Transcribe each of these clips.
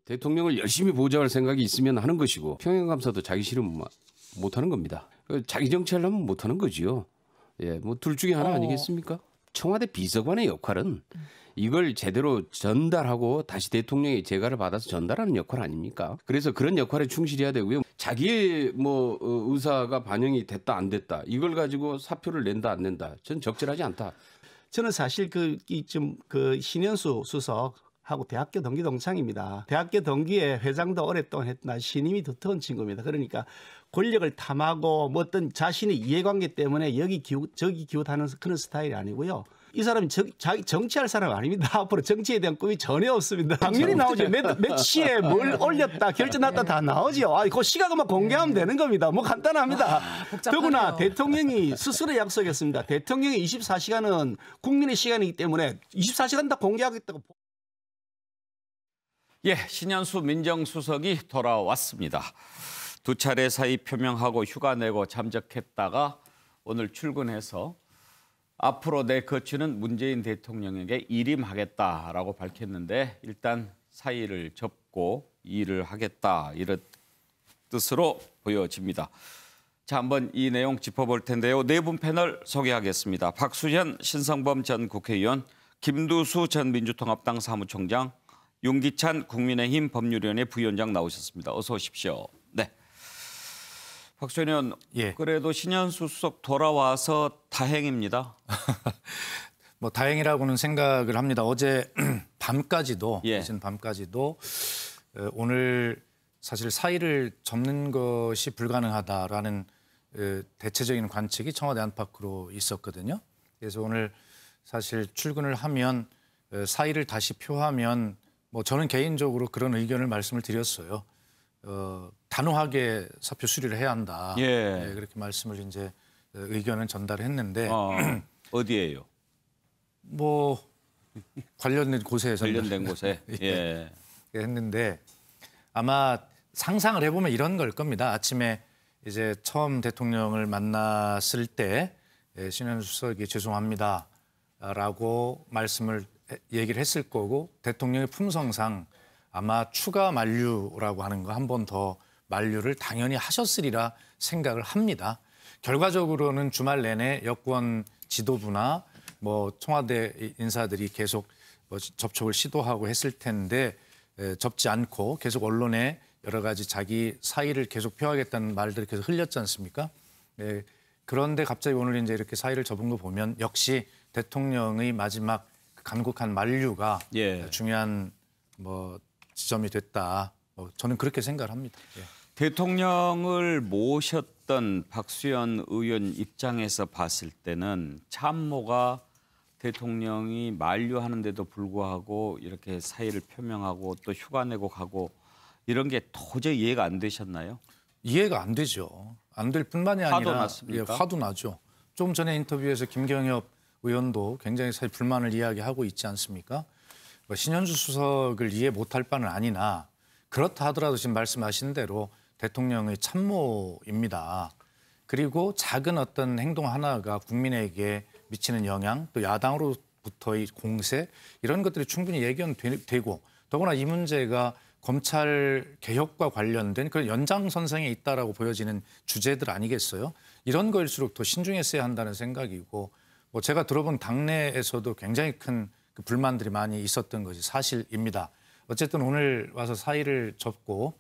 대통령을 열심히 보좌할 생각이 있으면 하는 것이고 평양감사도 자기 싫으면 못하는 겁니다. 자기 정치하려면 못하는 거지요. 예, 뭐 둘 중에 하나 아니겠습니까? 청와대 비서관의 역할은 이걸 제대로 전달하고 다시 대통령의 재가를 받아서 전달하는 역할 아닙니까? 그래서 그런 역할에 충실해야 되고요. 자기의 뭐 의사가 반영이 됐다 안 됐다 이걸 가지고 사표를 낸다 안 낸다 전 적절하지 않다. 저는 사실 그 신현수 수석하고 대학교 동기 동창입니다. 대학교 동기에 회장도 오랫동안 했나 신임이 두터운 친구입니다. 그러니까 권력을 탐하고 뭐 어떤 자신의 이해관계 때문에 저기 기웃하는 그런 스타일이 아니고요. 이 사람이 정치할 사람 아닙니다. 앞으로 정치에 대한 꿈이 전혀 없습니다. 당연히 나오죠. 몇 시에 뭘 올렸다 결정났다 다 나오죠. 그 시각만 공개하면 되는 겁니다. 뭐 간단합니다. 더구나 대통령이 스스로 약속했습니다. 대통령의 24시간은 국민의 시간이기 때문에 24시간 다 공개하겠다고. 예, 신현수 민정수석이 돌아왔습니다. 두 차례 사의 표명하고 휴가 내고 잠적했다가 오늘 출근해서 앞으로 내 거취는 문재인 대통령에게 일임하겠다라고 밝혔는데 일단 사의를 접고 일을 하겠다 이런 뜻으로 보여집니다. 자, 한번 이 내용 짚어볼 텐데요. 네 분 패널 소개하겠습니다. 박수현 신성범 전 국회의원, 김두수 전 민주통합당 사무총장, 윤기찬 국민의힘 법률위원회 부위원장 나오셨습니다. 어서 오십시오. 네. 박수현 의원, 예. 그래도 신현수 수석 돌아와서 다행입니다. 뭐 다행이라고는 생각을 합니다. 어제 밤까지도, 늦은 밤까지도 오늘 사실 사의를 접는 것이 불가능하다라는 대체적인 관측이 청와대 안팎으로 있었거든요. 그래서 오늘 사실 출근을 하면 사의를 다시 표하면 뭐 저는 개인적으로 그런 의견을 말씀을 드렸어요. 단호하게 사표 수리를 해야 한다. 네, 그렇게 말씀을 이제 의견을 전달했는데 어디에요? 뭐 관련된 곳에 예. 했는데 아마 상상을 해보면 이런 걸 겁니다. 아침에 이제 처음 대통령을 만났을 때 신현수 수석이 죄송합니다라고 얘기를 했을 거고 대통령의 품성상 아마 추가 만류라고 하는 거 한 번 더 만류를 당연히 하셨으리라 생각을 합니다. 결과적으로는 주말 내내 여권 지도부나 뭐 청와대 인사들이 계속 뭐 접촉을 시도하고 했을 텐데 접지 않고 계속 언론에 여러 가지 자기 사의를 계속 표하겠다는 말들이 계속 흘렸지 않습니까? 그런데 갑자기 오늘 이제 이렇게 사의를 접은 거 보면 역시 대통령의 마지막 간곡한 만류가 중요한 뭐 지점이 됐다. 저는 그렇게 생각을 합니다. 대통령을 모셨던 박수현 의원 입장에서 봤을 때는 참모가 대통령이 만류하는데도 불구하고 이렇게 사의를 표명하고 또 휴가 내고 가고 이런 게 도저히 이해가 안 되셨나요? 이해가 안 되죠. 안 될 뿐만이 아니라 화도 났습니까? 화도 나죠. 좀 전에 인터뷰에서 김경엽 의원도 굉장히 사실 불만을 이야기하고 있지 않습니까? 신현수 수석을 이해 못할 바는 아니나 그렇다 하더라도 지금 말씀하신 대로 대통령의 참모입니다. 그리고 작은 어떤 행동 하나가 국민에게 미치는 영향, 또 야당으로부터의 공세 이런 것들이 충분히 예견되고 더구나 이 문제가 검찰 개혁과 관련된 그런 연장선상에 있다라고 보여지는 주제들 아니겠어요? 이런 거일수록 더 신중했어야 한다는 생각이고 뭐 제가 들어본 당내에서도 굉장히 큰 그 불만들이 많이 있었던 것이 사실입니다. 어쨌든 오늘 와서 사의를 접고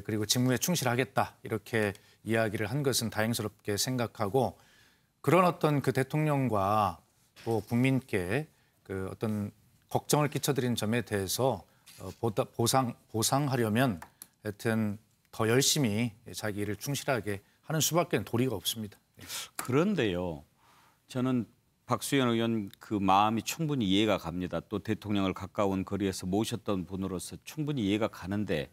그리고 직무에 충실하겠다 이렇게 이야기를 한 것은 다행스럽게 생각하고 그런 어떤 그 대통령과 또 국민께 그 어떤 걱정을 끼쳐드린 점에 대해서 보상하려면 하여튼 더 열심히 자기 일을 충실하게 하는 수밖에 도리가 없습니다. 그런데요. 저는 박수현 의원 그 마음이 충분히 이해가 갑니다. 또 대통령을 가까운 거리에서 모셨던 분으로서 충분히 이해가 가는데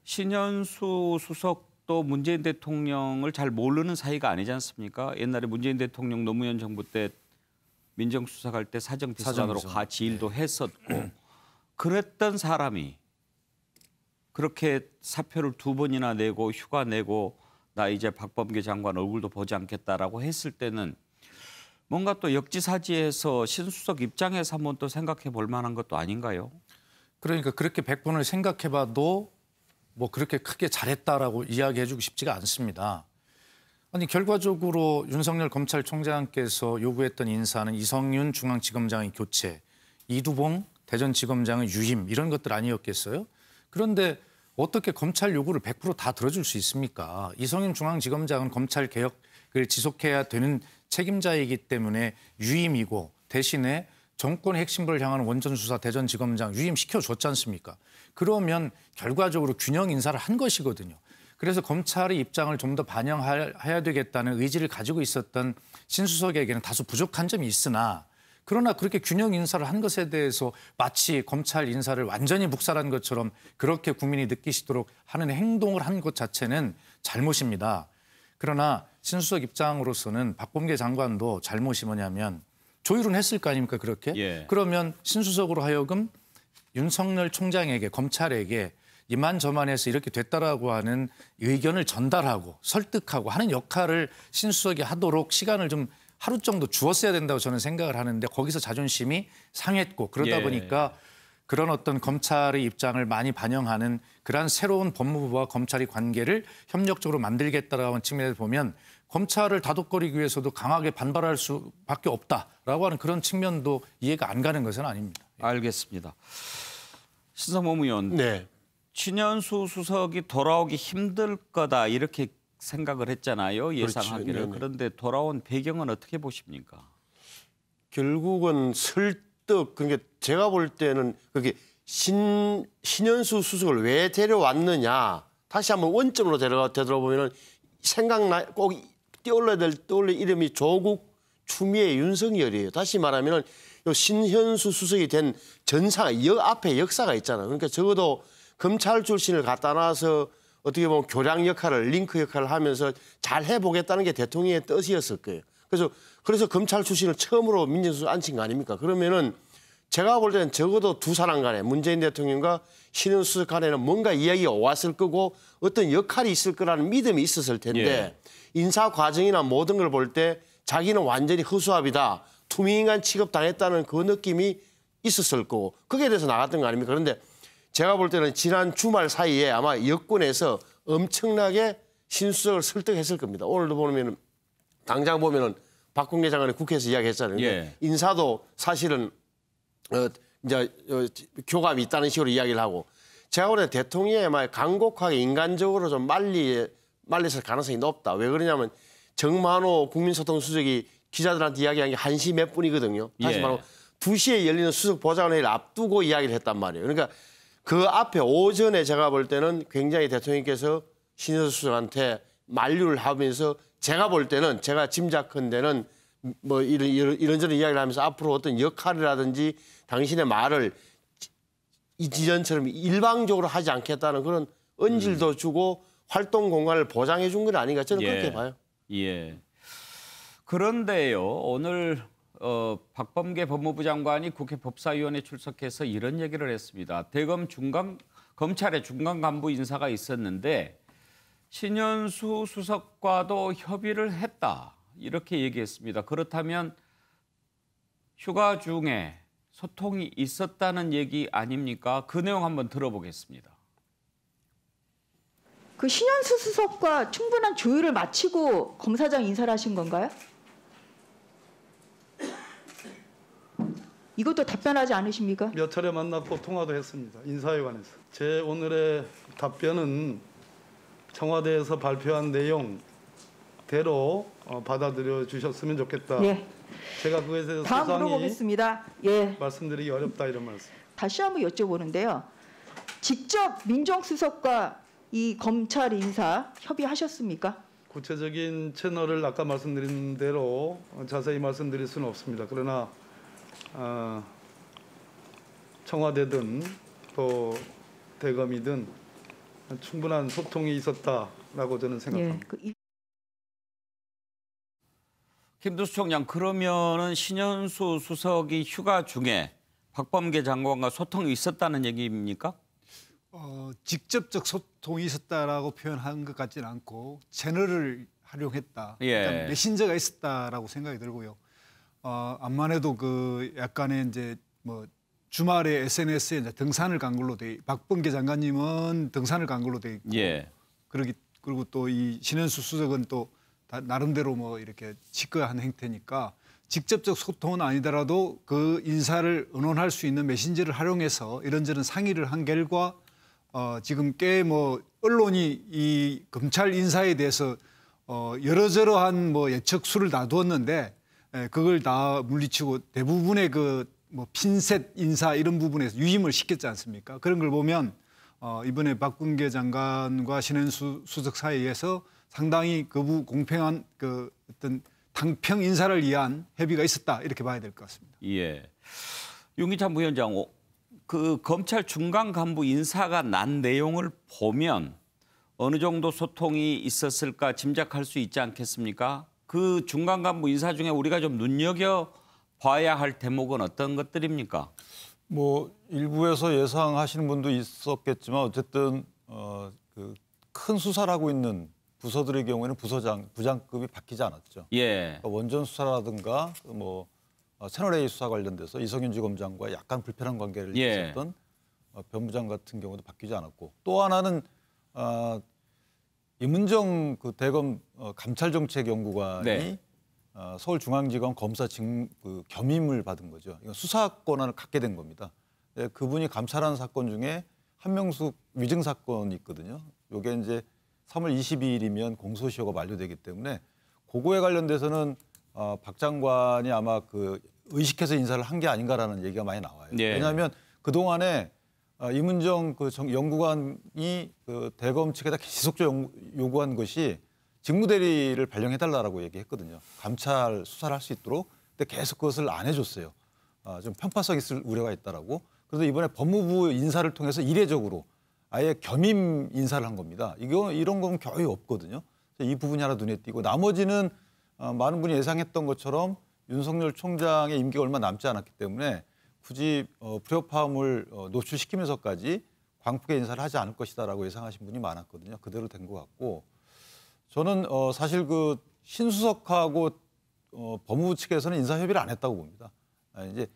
신현수 수석도 문재인 대통령을 잘 모르는 사이가 아니지 않습니까? 옛날에 문재인 대통령 노무현 정부 때 민정수석할 때 사정비서관으로 같이 일도 했었고 그랬던 사람이 그렇게 사표를 2번이나 내고 휴가 내고 나 이제 박범계 장관 얼굴도 보지 않겠다라고 했을 때는 뭔가 또 역지사지해서 신수석 입장에서 한번 또 생각해 볼 만한 것도 아닌가요? 그러니까 그렇게 100번을 생각해봐도 뭐 그렇게 크게 잘했다라고 이야기해주고 싶지가 않습니다. 아니 결과적으로 윤석열 검찰총장께서 요구했던 인사는 이성윤 중앙지검장의 교체, 이두봉 대전지검장의 유임 이런 것들 아니었겠어요? 그런데 어떻게 검찰 요구를 100% 다 들어줄 수 있습니까? 이성윤 중앙지검장은 검찰 개혁을 지속해야 되는 책임자이기 때문에 유임이고 대신에 정권의 핵심부를 향하는 원전수사 대전지검장 유임시켜줬지 않습니까? 그러면 결과적으로 균형 인사를 한 것이거든요. 그래서 검찰의 입장을 좀 더 반영해야 되겠다는 의지를 가지고 있었던 신수석에게는 다소 부족한 점이 있으나 그러나 그렇게 균형 인사를 한 것에 대해서 마치 검찰 인사를 완전히 묵살한 것처럼 그렇게 국민이 느끼시도록 하는 행동을 한 것 자체는 잘못입니다. 그러나 신수석 입장으로서는 박범계 장관도 잘못이 뭐냐면 조율은 했을 거 아닙니까 그렇게? 예. 그러면 신수석으로 하여금 윤석열 총장에게 검찰에게 이만저만해서 이렇게 됐다라고 하는 의견을 전달하고 설득하고 하는 역할을 신수석이 하도록 시간을 좀 하루 정도 주었어야 된다고 저는 생각을 하는데 거기서 자존심이 상했고 그러다 예. 보니까 그런 어떤 검찰의 입장을 많이 반영하는 그러한 새로운 법무부와 검찰의 관계를 협력적으로 만들겠다라고 하는 측면에서 보면 검찰을 다독거리기 위해서도 강하게 반발할 수밖에 없다라고 하는 그런 측면도 이해가 안 가는 것은 아닙니다. 알겠습니다. 신성범 의원, 네. 신현수 수석이 돌아오기 힘들 거다 이렇게 생각을 했잖아요. 예상하기를. 그렇죠. 그런데 돌아온 배경은 어떻게 보십니까? 결국은 설득 그러니까 제가 볼 때는 그게 신현수 수석을 왜 데려왔느냐 다시 한번 원점으로 되돌아보면은 꼭 떠올릴 이름이 조국 추미애 윤석열이에요. 다시 말하면은 요 신현수 수석이 된 앞에 역사가 있잖아요. 그러니까 적어도 검찰 출신을 갖다 놔서 어떻게 보면 교량 역할을 링크 역할을 하면서 잘 해보겠다는 게 대통령의 뜻이었을 거예요. 그래서 검찰 출신을 처음으로 민정수석 앉힌 거 아닙니까? 그러면은 제가 볼 때는 적어도 두 사람 간에 문재인 대통령과 신현수 수석 간에는 뭔가 이야기가 왔을 거고 어떤 역할이 있을 거라는 믿음이 있었을 텐데 예. 인사 과정이나 모든 걸 볼 때 자기는 완전히 허수아비다. 투명인간 취급당했다는 그 느낌이 있었을 거고 거기에 대해서 나갔던 거 아닙니까? 그런데 제가 볼 때는 지난 주말 사이에 아마 여권에서 엄청나게 신수석을 설득했을 겁니다. 오늘도 보면 당장 보면은 박범계 장관이 국회에서 이야기했잖아요. 예. 인사도 사실은 이제 교감이 있다는 식으로 이야기를 하고 제가 볼 때 대통령이 아마 간곡하게 인간적으로 좀 말렸을 가능성이 높다. 왜 그러냐면 정만호 국민소통수석이 기자들한테 이야기한 게 1시 몇 분이거든요. 다시 예. 말하면 2시에 열리는 수석 보좌관회의를 앞두고 이야기를 했단 말이에요. 그러니까 그 앞에 오전에 제가 볼 때는 굉장히 대통령께서 신현수 수석한테 만류를 하면서 제가 볼 때는 제가 짐작컨대는 뭐 이런저런 이야기를 하면서 앞으로 어떤 역할이라든지 당신의 말을 이전처럼 일방적으로 하지 않겠다는 그런 언질도 주고 활동 공간을 보장해 준 건 아닌가 저는 그렇게 봐요. 예. 그런데요, 오늘 박범계 법무부 장관이 국회 법사위원회 출석해서 이런 얘기를 했습니다. 대검 검찰의 중간 간부 인사가 있었는데 신현수 수석과도 협의를 했다. 이렇게 얘기했습니다. 그렇다면 휴가 중에 소통이 있었다는 얘기 아닙니까? 그 내용 한번 들어보겠습니다. 그 신현수 수석과 충분한 조율을 마치고 검사장 인사를 하신 건가요? 이것도 답변하지 않으십니까? 몇 차례 만났고 통화도 했습니다. 인사에 관해서. 제 오늘의 답변은 청와대에서 발표한 내용대로 받아들여 주셨으면 좋겠다. 예. 제가 그것에 대해서 다음 소상히 물어보겠습니다. 예. 말씀드리기 어렵다 이런 말씀. 다시 한번 여쭤보는데요. 직접 민정수석과 이 검찰 인사 협의하셨습니까? 구체적인 채널을 아까 말씀드린 대로 자세히 말씀드릴 수는 없습니다. 그러나 청와대든 또 대검이든 충분한 소통이 있었다라고 저는 생각합니다. 예. 김두수 총장, 그러면은 신현수 수석이 휴가 중에 박범계 장관과 소통이 있었다는 얘기입니까? 직접적 소통이 있었다라고 표현한 것 같지는 않고 채널을 활용했다. 예. 그러니까 메신저가 있었다라고 생각이 들고요. 암만 해도 그 약간의 이제 뭐 주말에 SNS에 이제 등산을 간 걸로 돼. 박범계 장관님은 등산을 간 걸로 돼 있고. 예. 그리고 또 이 신현수 수석은 또 나름대로 뭐 이렇게 직거한 행태니까 직접적 소통은 아니더라도 그 인사를 의논할 수 있는 메신저를 활용해서 이런저런 상의를 한 결과 지금 꽤 뭐 언론이 이 검찰 인사에 대해서 여러저러한 뭐 예측수를 놔두었는데 그걸 다 물리치고 대부분의 그 뭐 핀셋 인사 이런 부분에서 유임을 시켰지 않습니까? 그런 걸 보면 이번에 박범계 장관과 신현수 수석 사이에서 상당히 거부 공평한 그 어떤 당평 인사를 위한 협의가 있었다 이렇게 봐야 될 것 같습니다. 예. 윤기찬 부위원장, 그 검찰 중간 간부 인사가 난 내용을 보면 어느 정도 소통이 있었을까 짐작할 수 있지 않겠습니까? 그 중간 간부 인사 중에 우리가 좀 눈여겨 봐야 할 대목은 어떤 것들입니까? 뭐 일부에서 예상하시는 분도 있었겠지만 어쨌든 그 큰 수사를 하고 있는 부서들의 경우에는 부장급이 바뀌지 않았죠. 예. 그러니까 원전 수사라든가 뭐 채널A 수사 관련돼서 이성윤 지검장과 약간 불편한 관계를 있었던 변부장 같은 경우도 바뀌지 않았고, 또 하나는 임은정 그 대검 감찰정책연구관이 네. 서울중앙지검 검사 그 겸임을 받은 거죠. 이건 수사 권한을 갖게 된 겁니다. 그분이 감찰한 사건 중에 한명숙 위증 사건이 있거든요. 이게 이제 3월 22일이면 공소시효가 만료되기 때문에 그거에 관련돼서는 박 장관이 아마 그 의식해서 인사를 한 게 아닌가라는 얘기가 많이 나와요. 네. 왜냐하면 그 동안에 임은정 그 연구관이 그 대검 측에다 지속적으로 요구한 것이 직무대리를 발령해달라고 얘기했거든요. 감찰 수사를 할 수 있도록. 근데 계속 그것을 안 해줬어요. 좀 편파성 있을 우려가 있다라고. 그래서 이번에 법무부 인사를 통해서 이례적으로 아예 겸임 인사를 한 겁니다. 이런 건 거의 없거든요. 이 부분이 하나 눈에 띄고, 나머지는 많은 분이 예상했던 것처럼 윤석열 총장의 임기가 얼마 남지 않았기 때문에 굳이 불협화음을 노출시키면서까지 광폭의 인사를 하지 않을 것이다라고 예상하신 분이 많았거든요. 그대로 된 것 같고, 저는 사실 그 신수석하고 법무부 측에서는 인사협의를 안 했다고 봅니다. 이제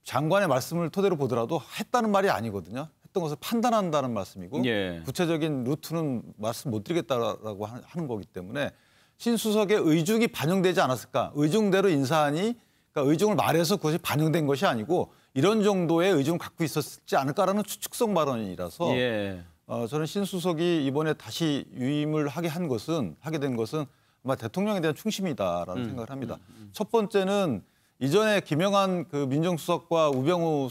장관의 말씀을 토대로 보더라도 했다는 말이 아니거든요. 했던 것을 판단한다는 말씀이고, 예. 구체적인 루트는 말씀 못 드리겠다라고 하는 거기 때문에 신수석의 의중이 반영되지 않았을까? 의중대로 인사하니, 그러니까 의중을 말해서 그것이 반영된 것이 아니고 이런 정도의 의중을 갖고 있었지 않을까라는 추측성 발언이라서 예. 저는 신수석이 이번에 다시 유임을 하게 된 것은 아마 대통령에 대한 충심이다라는 생각을 합니다. 첫 번째는 이전에 김영한 그 민정수석과 우병우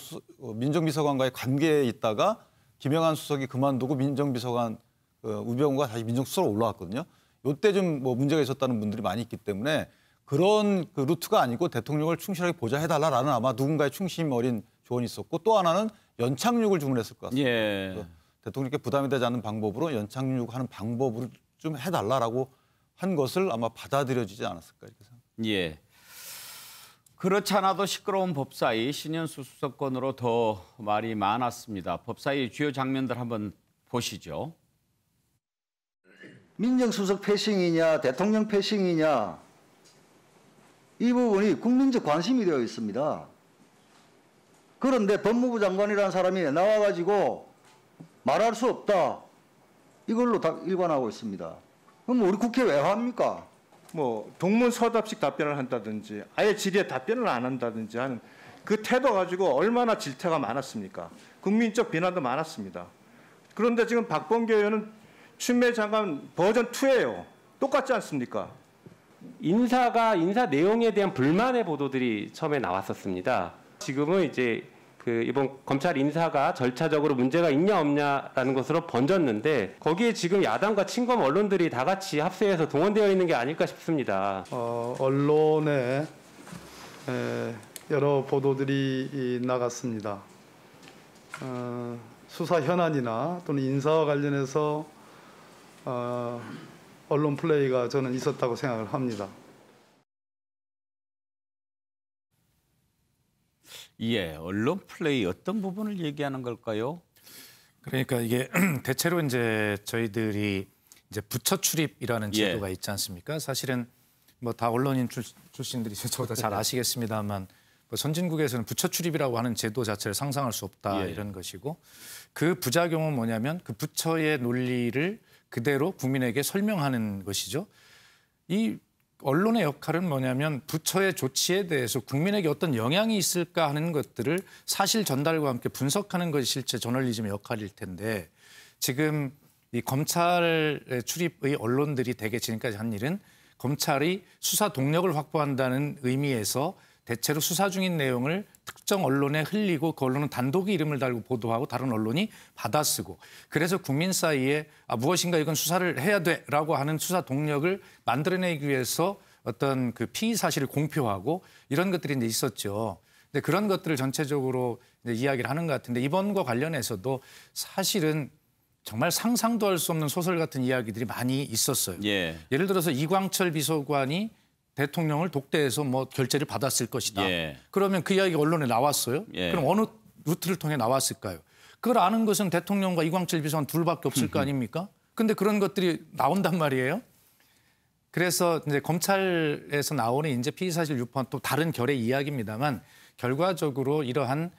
민정비서관과의 관계에 있다가 김영한 수석이 그만두고 민정비서관 우병우가 다시 민정수석으로 올라왔거든요. 이때 좀 뭐 문제가 있었다는 분들이 많이 있기 때문에 그런 그 루트가 아니고 대통령을 충실하게 보좌해달라라는 아마 누군가의 충심 어린 조언이 있었고, 또 하나는 연착륙을 주문했을 것 같습니다. 예. 대통령께 부담이 되지 않는 방법으로 연착륙하는 방법을 좀 해달라라고 한 것을 아마 받아들여지지 않았을까 이렇게 생각합니다. 예. 그렇지 않아도 시끄러운 법사위 신현수 수석건으로 더 말이 많았습니다. 법사위 주요 장면들 한번 보시죠. 민정수석 패싱이냐 대통령 패싱이냐 이 부분이 국민적 관심이 되어 있습니다. 그런데 법무부 장관이라는 사람이 나와가지고 말할 수 없다. 이걸로 다 일관하고 있습니다. 그럼 우리 국회 왜 합니까? 뭐 동문서답식 답변을 한다든지 아예 질의에 답변을 안 한다든지 하는 그 태도 가지고 얼마나 질타가 많았습니까? 국민적 비난도 많았습니다. 그런데 지금 박범계 의원은 추미애 장관 버전 2예요. 똑같지 않습니까? 인사 내용에 대한 불만의 보도들이 처음에 나왔었습니다. 지금은 이제 그 이번 검찰 인사가 절차적으로 문제가 있냐 없냐라는 것으로 번졌는데, 거기에 지금 야당과 친검 언론들이 다 같이 합세해서 동원되어 있는 게 아닐까 싶습니다. 언론에 여러 보도들이 나갔습니다. 수사 현안이나 또는 인사와 관련해서 언론 플레이가 저는 있었다고 생각을 합니다. 예, 언론 플레이 어떤 부분을 얘기하는 걸까요? 그러니까 이게 대체로 이제 저희들이 이제 부처 출입이라는 제도가 있지 않습니까? 사실은 뭐 다 언론인 출신들이 저보다 잘 아시겠습니다만 뭐 선진국에서는 부처 출입이라고 하는 제도 자체를 상상할 수 없다 이런 것이고 그 부작용은 뭐냐면 그 부처의 논리를 그대로 국민에게 설명하는 것이죠. 이 언론의 역할은 뭐냐면 부처의 조치에 대해서 국민에게 어떤 영향이 있을까 하는 것들을 사실 전달과 함께 분석하는 것이 실제 저널리즘의 역할일 텐데 지금 이 검찰 출입의 언론들이 대개 지금까지 한 일은 검찰이 수사 동력을 확보한다는 의미에서 대체로 수사 중인 내용을 특정 언론에 흘리고 그 언론은 단독의 이름을 달고 보도하고 다른 언론이 받아쓰고 그래서 국민 사이에 무엇인가 이건 수사를 해야 돼라고 하는 수사 동력을 만들어내기 위해서 어떤 그 피의 사실을 공표하고 이런 것들이 이제 있었죠. 근데 그런 것들을 전체적으로 이제 이야기를 하는 것 같은데 이번과 관련해서도 사실은 정말 상상도 할 수 없는 소설 같은 이야기들이 많이 있었어요. 예를 들어서 이광철 비서관이 대통령을 독대해서 뭐 결재를 받았을 것이다. 그러면 그 이야기가 언론에 나왔어요. 그럼 어느 루트를 통해 나왔을까요? 그걸 아는 것은 대통령과 이광철 비서관 둘밖에 없을 거 아닙니까? 근데 그런 것들이 나온단 말이에요. 그래서 이제 검찰에서 나오는 이제 피의사실 유포는 또 다른 결의 이야기입니다만 결과적으로 이러한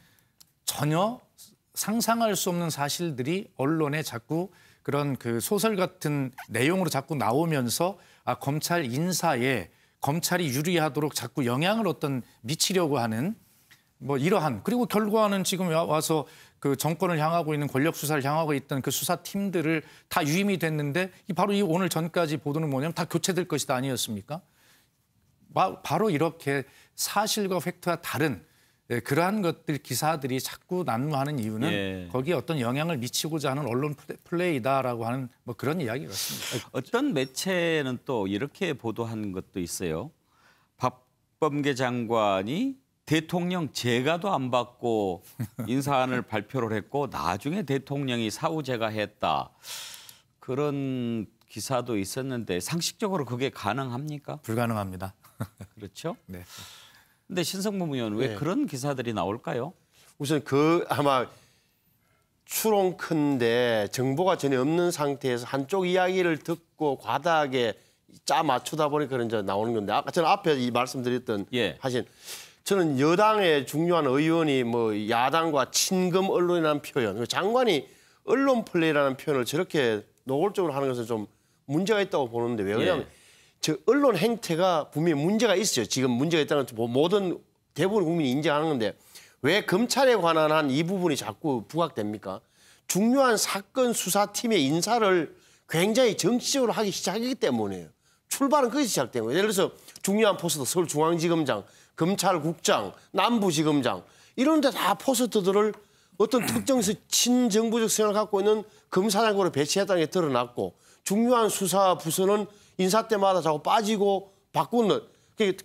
전혀 상상할 수 없는 사실들이 언론에 자꾸 그런 그 소설 같은 내용으로 자꾸 나오면서 검찰 인사에 검찰이 유리하도록 자꾸 영향을 어떤 미치려고 하는 뭐 이러한 그리고 결과는 지금 와서 그 정권을 향하고 있는 권력 수사를 향하고 있던 그 수사팀들을 다 유임이 됐는데 바로 이 오늘 전까지 보도는 뭐냐면 다 교체될 것이다 아니었습니까? 바로 이렇게 사실과 팩트와 다른 그러한 것들 기사들이 자꾸 난무하는 이유는 거기에 어떤 영향을 미치고자 하는 언론 플레이다라고 하는 뭐 그런 이야기 같습니다. 어떤 매체는 또 이렇게 보도한 것도 있어요. 박범계 장관이 대통령 재가도 안 받고 인사안을 발표를 했고 나중에 대통령이 사후재가 했다. 그런 기사도 있었는데 상식적으로 그게 가능합니까? 불가능합니다. 그렇죠? 네. 근데 신성무 의원 왜 그런 기사들이 나올까요? 우선 그 아마 추론컨대 정보가 전혀 없는 상태에서 한쪽 이야기를 듣고 과다하게 짜 맞추다 보니까 그런 저 나오는 건데 아까 저는 앞에 이 말씀드렸던 하신 저는 여당의 중요한 의원이 뭐 야당과 친금 언론이라는 표현 장관이 언론 플레이라는 표현을 저렇게 노골적으로 하는 것은 좀 문제가 있다고 보는데 왜 그러냐면 저 언론 행태가 분명히 문제가 있어요. 지금 문제가 있다는 모든 대부분 국민이 인정하는 건데 왜 검찰에 관한 한 이 부분이 자꾸 부각됩니까? 중요한 사건 수사팀의 인사를 굉장히 정치적으로 하기 시작했기 때문이에요. 출발은 거기서 시작된 거예요. 예를 들어서 중요한 포스트 서울중앙지검장, 검찰국장, 남부지검장 이런 데 다 포스트들을 어떤 특정 친정부적 성향을 갖고 있는 검사장으로 배치했다는 게 드러났고 중요한 수사 부서는 인사 때마다 자꾸 빠지고 바꾸는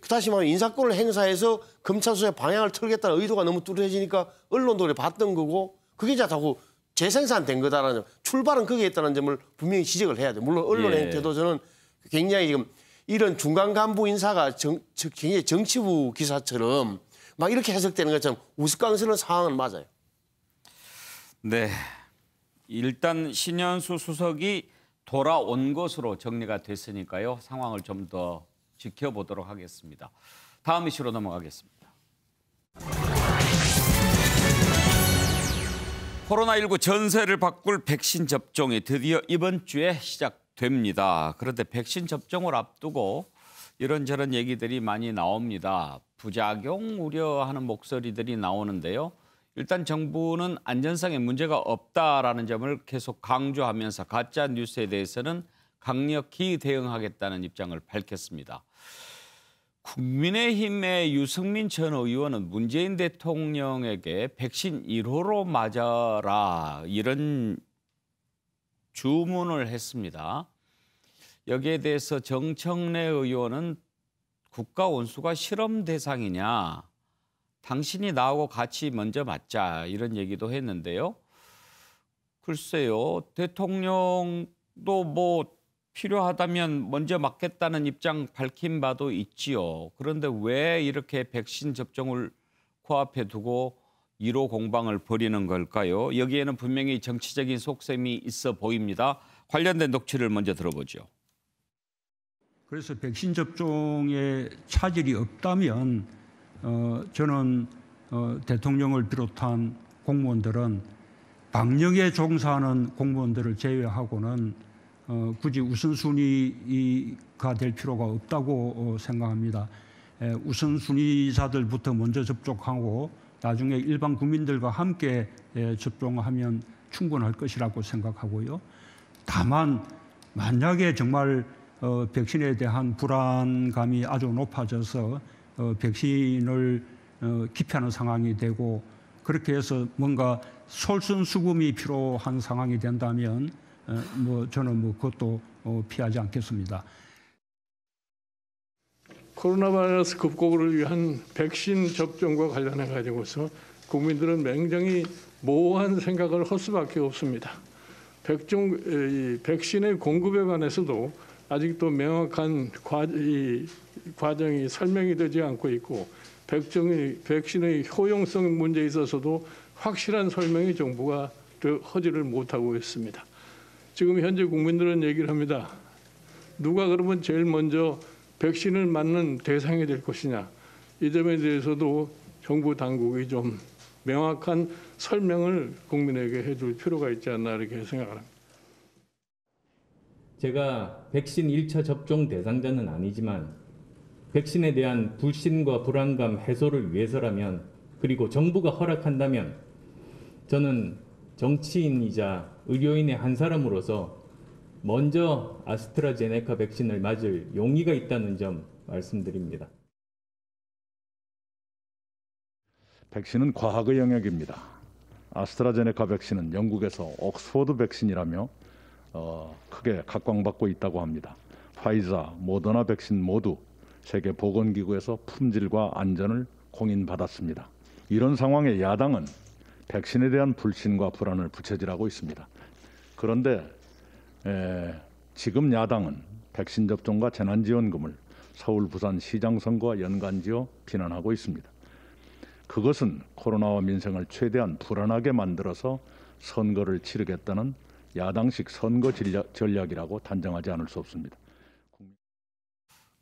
다시 말하면 인사권을 행사해서 검찰 수사의 방향을 틀겠다는 의도가 너무 뚜렷해지니까 언론도 그래 봤던 거고 그게 이제 자꾸 재생산된 거다라는 출발은 거기에 있다는 점을 분명히 지적을 해야 돼요. 물론 언론 행태도 저는 굉장히 지금 이런 중간 간부 인사가 굉장히 정치부 기사처럼 막 이렇게 해석되는 것처럼 우스꽝스러운 상황은 맞아요. 네, 일단 신현수 수석이 돌아온 것으로 정리가 됐으니까요. 상황을 좀 더 지켜보도록 하겠습니다. 다음 이슈로 넘어가겠습니다. 코로나19 전세를 바꿀 백신 접종이 드디어 이번 주에 시작됩니다. 그런데 백신 접종을 앞두고 이런저런 얘기들이 많이 나옵니다. 부작용 우려하는 목소리들이 나오는데요. 일단 정부는 안전성에 문제가 없다라는 점을 계속 강조하면서 가짜 뉴스에 대해서는 강력히 대응하겠다는 입장을 밝혔습니다. 국민의힘의 유승민 전 의원은 문재인 대통령에게 백신 1호로 맞아라 이런 주문을 했습니다. 여기에 대해서 정청래 의원은 국가 원수가 실험 대상이냐. 당신이 나하고 같이 먼저 맞자 이런 얘기도 했는데요. 글쎄요. 대통령도 뭐 필요하다면 먼저 맞겠다는 입장 밝힌 바도 있지요. 그런데 왜 이렇게 백신 접종을 코앞에 두고 1호 공방을 벌이는 걸까요? 여기에는 분명히 정치적인 속셈이 있어 보입니다. 관련된 녹취를 먼저 들어보죠. 그래서 백신 접종에 차질이 없다면 저는 대통령을 비롯한 공무원들은 방역에 종사하는 공무원들을 제외하고는 굳이 우선순위가 될 필요가 없다고 생각합니다. 우선순위자들부터 먼저 접종하고 나중에 일반 국민들과 함께 접종하면 충분할 것이라고 생각하고요. 다만 만약에 정말 백신에 대한 불안감이 아주 높아져서 백신을 기피하는 상황이 되고 그렇게 해서 뭔가 솔선수범이 필요한 상황이 된다면 저는 그것도 피하지 않겠습니다. 코로나 바이러스 극복을 위한 백신 접종과 관련해 가지고서 국민들은 굉장히 모호한 생각을 할 수밖에 없습니다. 백신의 공급에 관해서도 아직도 명확한 과정이 설명이 되지 않고 있고 백신의 효용성 문제에 있어서도 확실한 설명이 정부가 하지를 못하고 있습니다. 지금 현재 국민들은 얘기를 합니다. 누가 그러면 제일 먼저 백신을 맞는 대상이 될 것이냐. 이 점에 대해서도 정부 당국이 좀 명확한 설명을 국민에게 해줄 필요가 있지 않나 이렇게 생각을 합니다. 제가 백신 1차 접종 대상자는 아니지만 백신에 대한 불신과 불안감 해소를 위해서라면 그리고 정부가 허락한다면 저는 정치인이자 의료인의 한 사람으로서 먼저 아스트라제네카 백신을 맞을 용의가 있다는 점 말씀드립니다. 백신은 과학의 영역입니다. 아스트라제네카 백신은 영국에서 옥스포드 백신이라며 크게 각광받고 있다고 합니다. 화이자, 모더나 백신 모두 세계보건기구에서 품질과 안전을 공인받았습니다. 이런 상황에 야당은 백신에 대한 불신과 불안을 부채질하고 있습니다. 그런데 지금 야당은 백신 접종과 재난지원금을 서울, 부산 시장 선거와 연관지어 비난하고 있습니다. 그것은 코로나와 민생을 최대한 불안하게 만들어서 선거를 치르겠다는 야당식 선거 전략이라고 단정하지 않을 수 없습니다.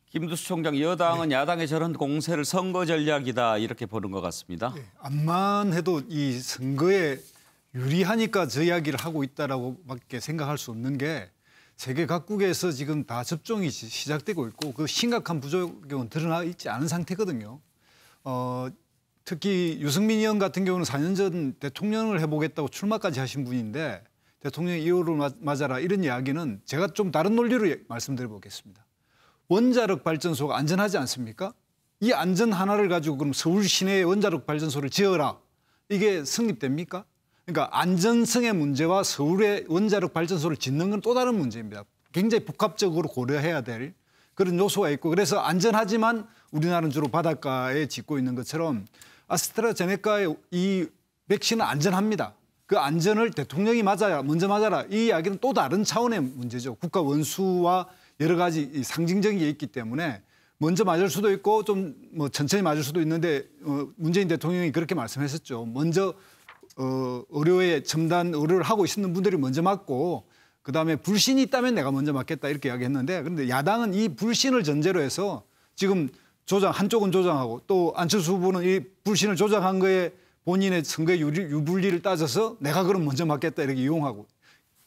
김두수 총장, 여당은 야당의 저런 공세를 선거 전략이다 이렇게 보는 것 같습니다. 네, 암만 해도 이 선거에 유리하니까 저 이야기를 하고 있다라고밖에 생각할 수 없는 게 세계 각국에서 지금 다 접종이 시작되고 있고 그 심각한 부작용은 드러나 있지 않은 상태거든요. 특히 유승민 의원 같은 경우는 4년 전 대통령을 해보겠다고 출마까지 하신 분인데 대통령 2호를 맞아라 이런 이야기는 제가 좀 다른 논리로 말씀드려보겠습니다. 원자력 발전소가 안전하지 않습니까? 이 안전 하나를 가지고 그럼 서울 시내에 원자력 발전소를 지어라. 이게 성립됩니까? 그러니까 안전성의 문제와 서울에 원자력 발전소를 짓는 건 또 다른 문제입니다. 굉장히 복합적으로 고려해야 될 그런 요소가 있고 그래서 안전하지만 우리나라는 주로 바닷가에 짓고 있는 것처럼 아스트라제네카의 이 백신은 안전합니다. 그 안전을 대통령이 맞아야 먼저 맞아라. 이 이야기는 또 다른 차원의 문제죠. 국가 원수와 여러 가지 상징적인 게 있기 때문에 먼저 맞을 수도 있고 좀 천천히 맞을 수도 있는데 문재인 대통령이 그렇게 말씀했었죠. 먼저 의료에 첨단 의료를 하고 있는 분들이 먼저 맞고 그다음에 불신이 있다면 내가 먼저 맞겠다 이렇게 이야기했는데 그런데 야당은 이 불신을 전제로 해서 지금 한쪽은 조장하고 또 안철수 후보는 이 불신을 조장한 거에 본인의 선거의 유불리를 따져서 내가 그럼 먼저 맞겠다 이렇게 이용하고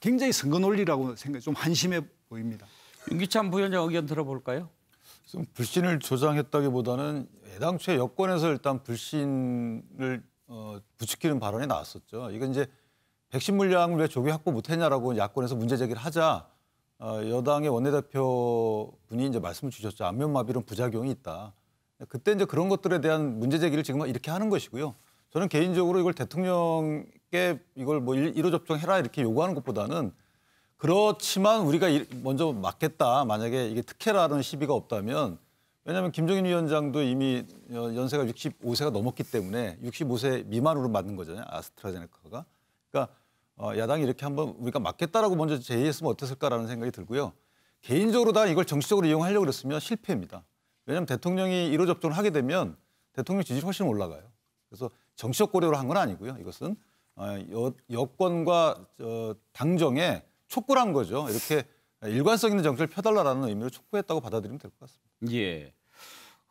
굉장히 선거 논리라고 좀 한심해 보입니다. 윤기찬 부위원장 의견 들어볼까요? 불신을 조장했다기보다는 애당초에 여권에서 일단 불신을 부추기는 발언이 나왔었죠. 이건 이제 백신 물량을 왜 조기 확보 못했냐라고 야권에서 문제 제기를 하자 여당의 원내대표 분이 이제 말씀을 주셨죠. 안면마비론 부작용이 있다. 그때 이제 그런 것들에 대한 문제 제기를 지금 이렇게 하는 것이고요. 저는 개인적으로 이걸 대통령께 이걸 1호 접종해라 이렇게 요구하는 것보다는 그렇지만 우리가 먼저 맞겠다. 만약에 이게 특혜라는 시비가 없다면 왜냐하면 김종인 위원장도 이미 연세가 65세가 넘었기 때문에 65세 미만으로 맞는 거잖아요. 아스트라제네카가. 그러니까 야당이 이렇게 한번 우리가 맞겠다라고 먼저 제의했으면 어땠을까라는 생각이 들고요. 개인적으로 다 이걸 정치적으로 이용하려고 그랬으면 실패입니다. 왜냐하면 대통령이 1호 접종을 하게 되면 대통령 지지율이 훨씬 올라가요. 그래서 정치적 고려로 한 건 아니고요. 이것은 여권과 당정에 촉구를 한 거죠. 이렇게 일관성 있는 정책을 펴달라는 의미로 촉구했다고 받아들이면 될 것 같습니다. 예.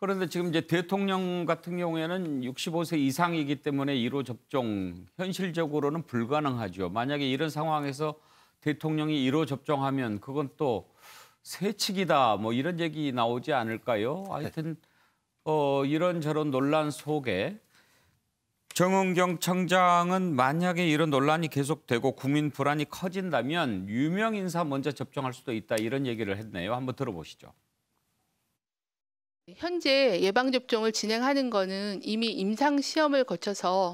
그런데 지금 이제 대통령 같은 경우에는 65세 이상이기 때문에 1호 접종 현실적으로는 불가능하죠. 만약에 이런 상황에서 대통령이 1호 접종하면 그건 또 세칙이다 뭐 이런 얘기 나오지 않을까요? 하여튼 이런저런 논란 속에 정은경 청장은 만약에 이런 논란이 계속되고 국민 불안이 커진다면 유명 인사 먼저 접종할 수도 있다 이런 얘기를 했네요. 한번 들어보시죠. 현재 예방접종을 진행하는 거는 이미 임상시험을 거쳐서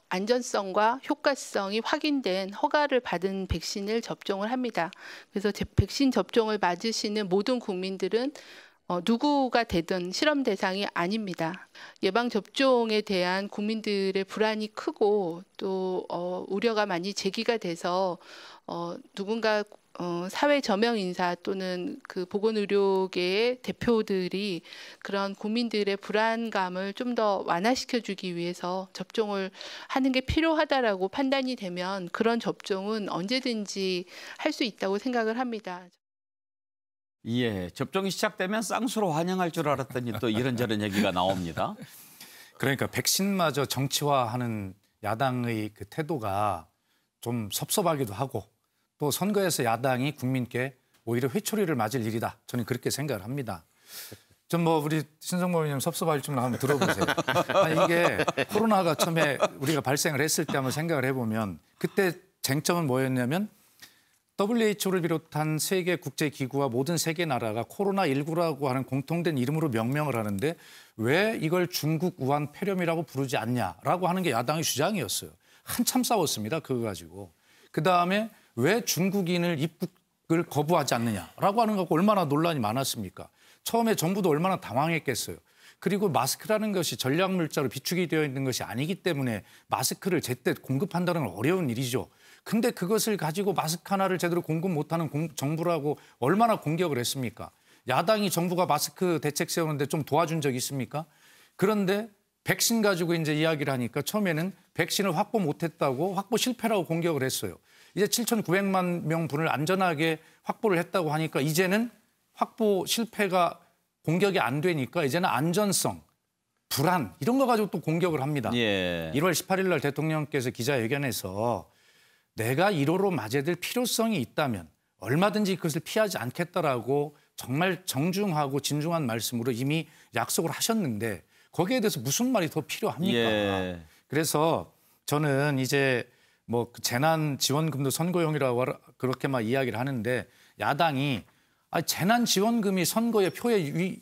안전성과 효과성이 확인된 허가를 받은 백신을 접종을 합니다. 그래서 백신 접종을 맞으시는 모든 국민들은 누구가 되든 실험 대상이 아닙니다. 예방접종에 대한 국민들의 불안이 크고 또 우려가 많이 제기가 돼서 누군가 사회 저명 인사 또는 그 보건의료계의 대표들이 그런 국민들의 불안감을 좀 더 완화시켜주기 위해서 접종을 하는 게 필요하다라고 판단이 되면 그런 접종은 언제든지 할 수 있다고 생각을 합니다. 예, 접종이 시작되면 쌍수로 환영할 줄 알았더니 또 이런저런 얘기가 나옵니다. 그러니까 백신마저 정치화하는 야당의 그 태도가 좀 섭섭하기도 하고 또 선거에서 야당이 국민께 오히려 회초리를 맞을 일이다. 저는 그렇게 생각을 합니다. 좀 뭐 우리 신성모 의원님 섭섭할 줄 한번 들어보세요. 아니, 이게 코로나가 처음에 우리가 발생을 했을 때 한번 생각을 해보면 그때 쟁점은 뭐였냐면 WHO를 비롯한 세계 국제기구와 모든 세계 나라가 코로나19라고 하는 공통된 이름으로 명명을 하는데 왜 이걸 중국 우한 폐렴이라고 부르지 않냐라고 하는 게 야당의 주장이었어요. 한참 싸웠습니다. 그거 가지고. 그다음에 왜 중국인을 입국을 거부하지 않느냐라고 하는 것과 얼마나 논란이 많았습니까? 처음에 정부도 얼마나 당황했겠어요. 그리고 마스크라는 것이 전략물자로 비축이 되어 있는 것이 아니기 때문에 마스크를 제때 공급한다는 건 어려운 일이죠. 근데 그것을 가지고 마스크 하나를 제대로 공급 못하는 정부라고 얼마나 공격을 했습니까? 야당이 정부가 마스크 대책 세우는데 좀 도와준 적이 있습니까? 그런데 백신 가지고 이제 이야기를 하니까 처음에는 백신을 확보 못했다고 확보 실패라고 공격을 했어요. 이제 7,900만 명분을 안전하게 확보를 했다고 하니까 이제는 확보 실패가 공격이 안 되니까 이제는 안전성, 불안 이런 거 가지고 또 공격을 합니다. 예. 1월 18일 날 대통령께서 기자회견에서 내가 1호로 맞아야 될 필요성이 있다면 얼마든지 그것을 피하지 않겠다라고 정말 정중하고 진중한 말씀으로 이미 약속을 하셨는데 거기에 대해서 무슨 말이 더 필요합니까? 예. 그래서 저는 이제 뭐 재난지원금도 선거용이라고 그렇게만 이야기를 하는데 야당이 재난지원금이 선거의 표에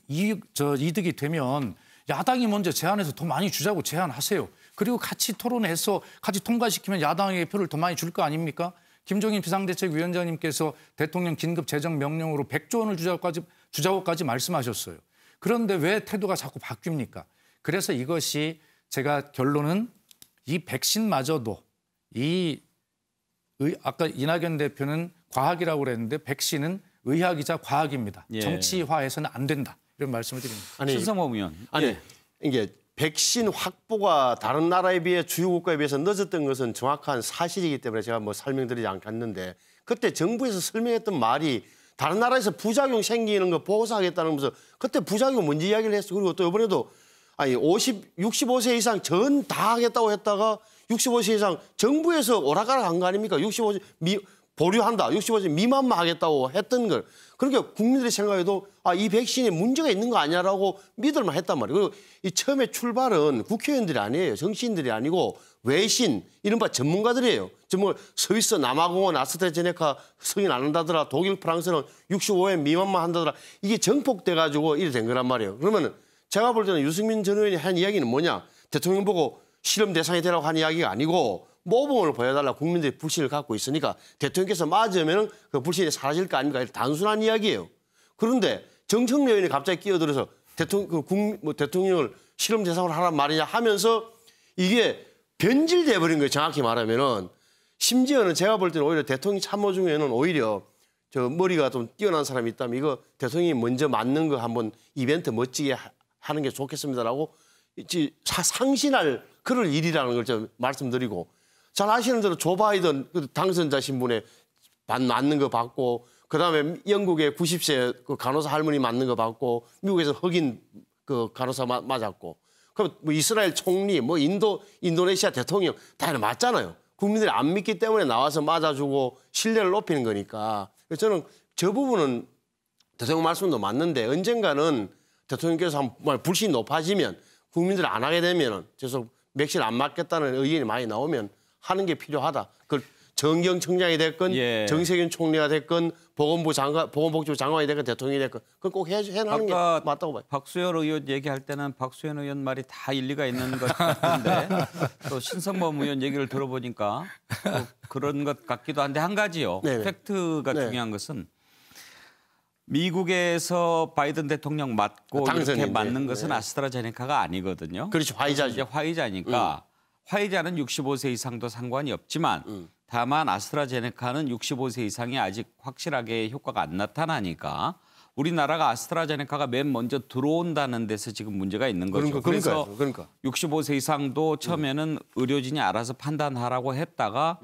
이득이 되면 야당이 먼저 제안해서 더 많이 주자고 제안하세요. 그리고 같이 토론해서 같이 통과시키면 야당에게 표를 더 많이 줄 거 아닙니까? 김종인 비상대책위원장님께서 대통령 긴급 재정 명령으로 100조 원을 주자고까지 말씀하셨어요. 그런데 왜 태도가 자꾸 바뀝니까? 그래서 이것이 제가 결론은 이 백신마저도 아까 이낙연 대표는 과학이라고 그랬는데 백신은 의학이자 과학입니다. 예. 정치화해서는 안 된다. 이런 말씀을 드립니다. 신성호 의원. 아니 이게 백신 확보가 다른 나라에 비해 주요 국가에 비해서 늦었던 것은 정확한 사실이기 때문에 제가 뭐 설명드리지 않겠는데 그때 정부에서 설명했던 말이 다른 나라에서 부작용 생기는 거 보고하겠다는 거면서 그때 부작용 먼저 이야기를 했어. 그리고 또 이번에도 65세 이상 전 다 하겠다고 했다가 65세 이상 정부에서 오락가락 한 거 아닙니까? 65세 보류한다. 65세 미만만 하겠다고 했던 걸. 그러니까 국민들이 생각해도 이 백신에 문제가 있는 거 아니야라고 믿을만 했단 말이에요. 그리고 이 처음에 출발은 국회의원들이 아니에요. 정치인들이 아니고 외신, 이른바 전문가들이에요. 스위스 남아공은 아스트라제네카 승인 안 한다더라. 독일, 프랑스는 65세 미만만 한다더라. 이게 정폭돼가지고 이래 된 거란 말이에요. 그러면 제가 볼 때는 유승민 전 의원이 한 이야기는 뭐냐. 대통령 보고 실험 대상이 되라고 한 이야기가 아니고 모범을 보여달라 국민들이 불신을 갖고 있으니까 대통령께서 맞으면 그 불신이 사라질 거 아닙니까? 단순한 이야기예요. 그런데 정청래 의원이 갑자기 끼어들어서 대통령을 실험 대상으로 하란 말이냐 하면서 이게 변질돼 버린 거예요. 정확히 말하면은 심지어는 제가 볼 때는 오히려 대통령 참모 중에는 오히려 저 머리가 좀 뛰어난 사람이 있다면 이거 대통령이 먼저 맞는 거 한번 이벤트 멋지게 하는 게 좋겠습니다라고 상신할 그럴 일이라는 걸 좀 말씀드리고. 잘 아시는 대로 조 바이든 당선자 신분에 맞는 거 받고 그다음에 영국의 90세 그 간호사 할머니 맞는 거 받고 미국에서 흑인 그 간호사 맞았고, 그럼 뭐 이스라엘 총리, 뭐 인도네시아 대통령 다 맞잖아요. 국민들이 안 믿기 때문에 나와서 맞아주고 신뢰를 높이는 거니까. 그래서 저는 저 부분은 대통령 말씀도 맞는데 언젠가는 대통령께서 한번 불신이 높아지면 국민들이 안 하게 되면 계속 백신 안 맞겠다는 의견이 많이 나오면 하는 게 필요하다. 그 정경청장이 됐건 정세균 총리가 됐건 보건복지부 장관이 됐건 대통령이 됐건 그걸 꼭 해나가는 게 맞다고 봐요. 박수현 의원 얘기할 때는 박수현 의원 말이 다 일리가 있는 것 같은데 또 신성범 의원 얘기를 들어보니까 또 그런 것 같기도 한데 한 가지요. 네네. 팩트가 중요한 것은 미국에서 바이든 대통령 맞고 이렇게 맞는 것은 아스트라제네카가 아니거든요. 그렇죠. 화이자죠. 이제 화이자니까 화이자는 65세 이상도 상관이 없지만 다만 아스트라제네카는 65세 이상이 아직 확실하게 효과가 안 나타나니까 우리나라가 아스트라제네카가 맨 먼저 들어온다는 데서 지금 문제가 있는 거죠. 그래서 65세 이상도 처음에는 의료진이 알아서 판단하라고 했다가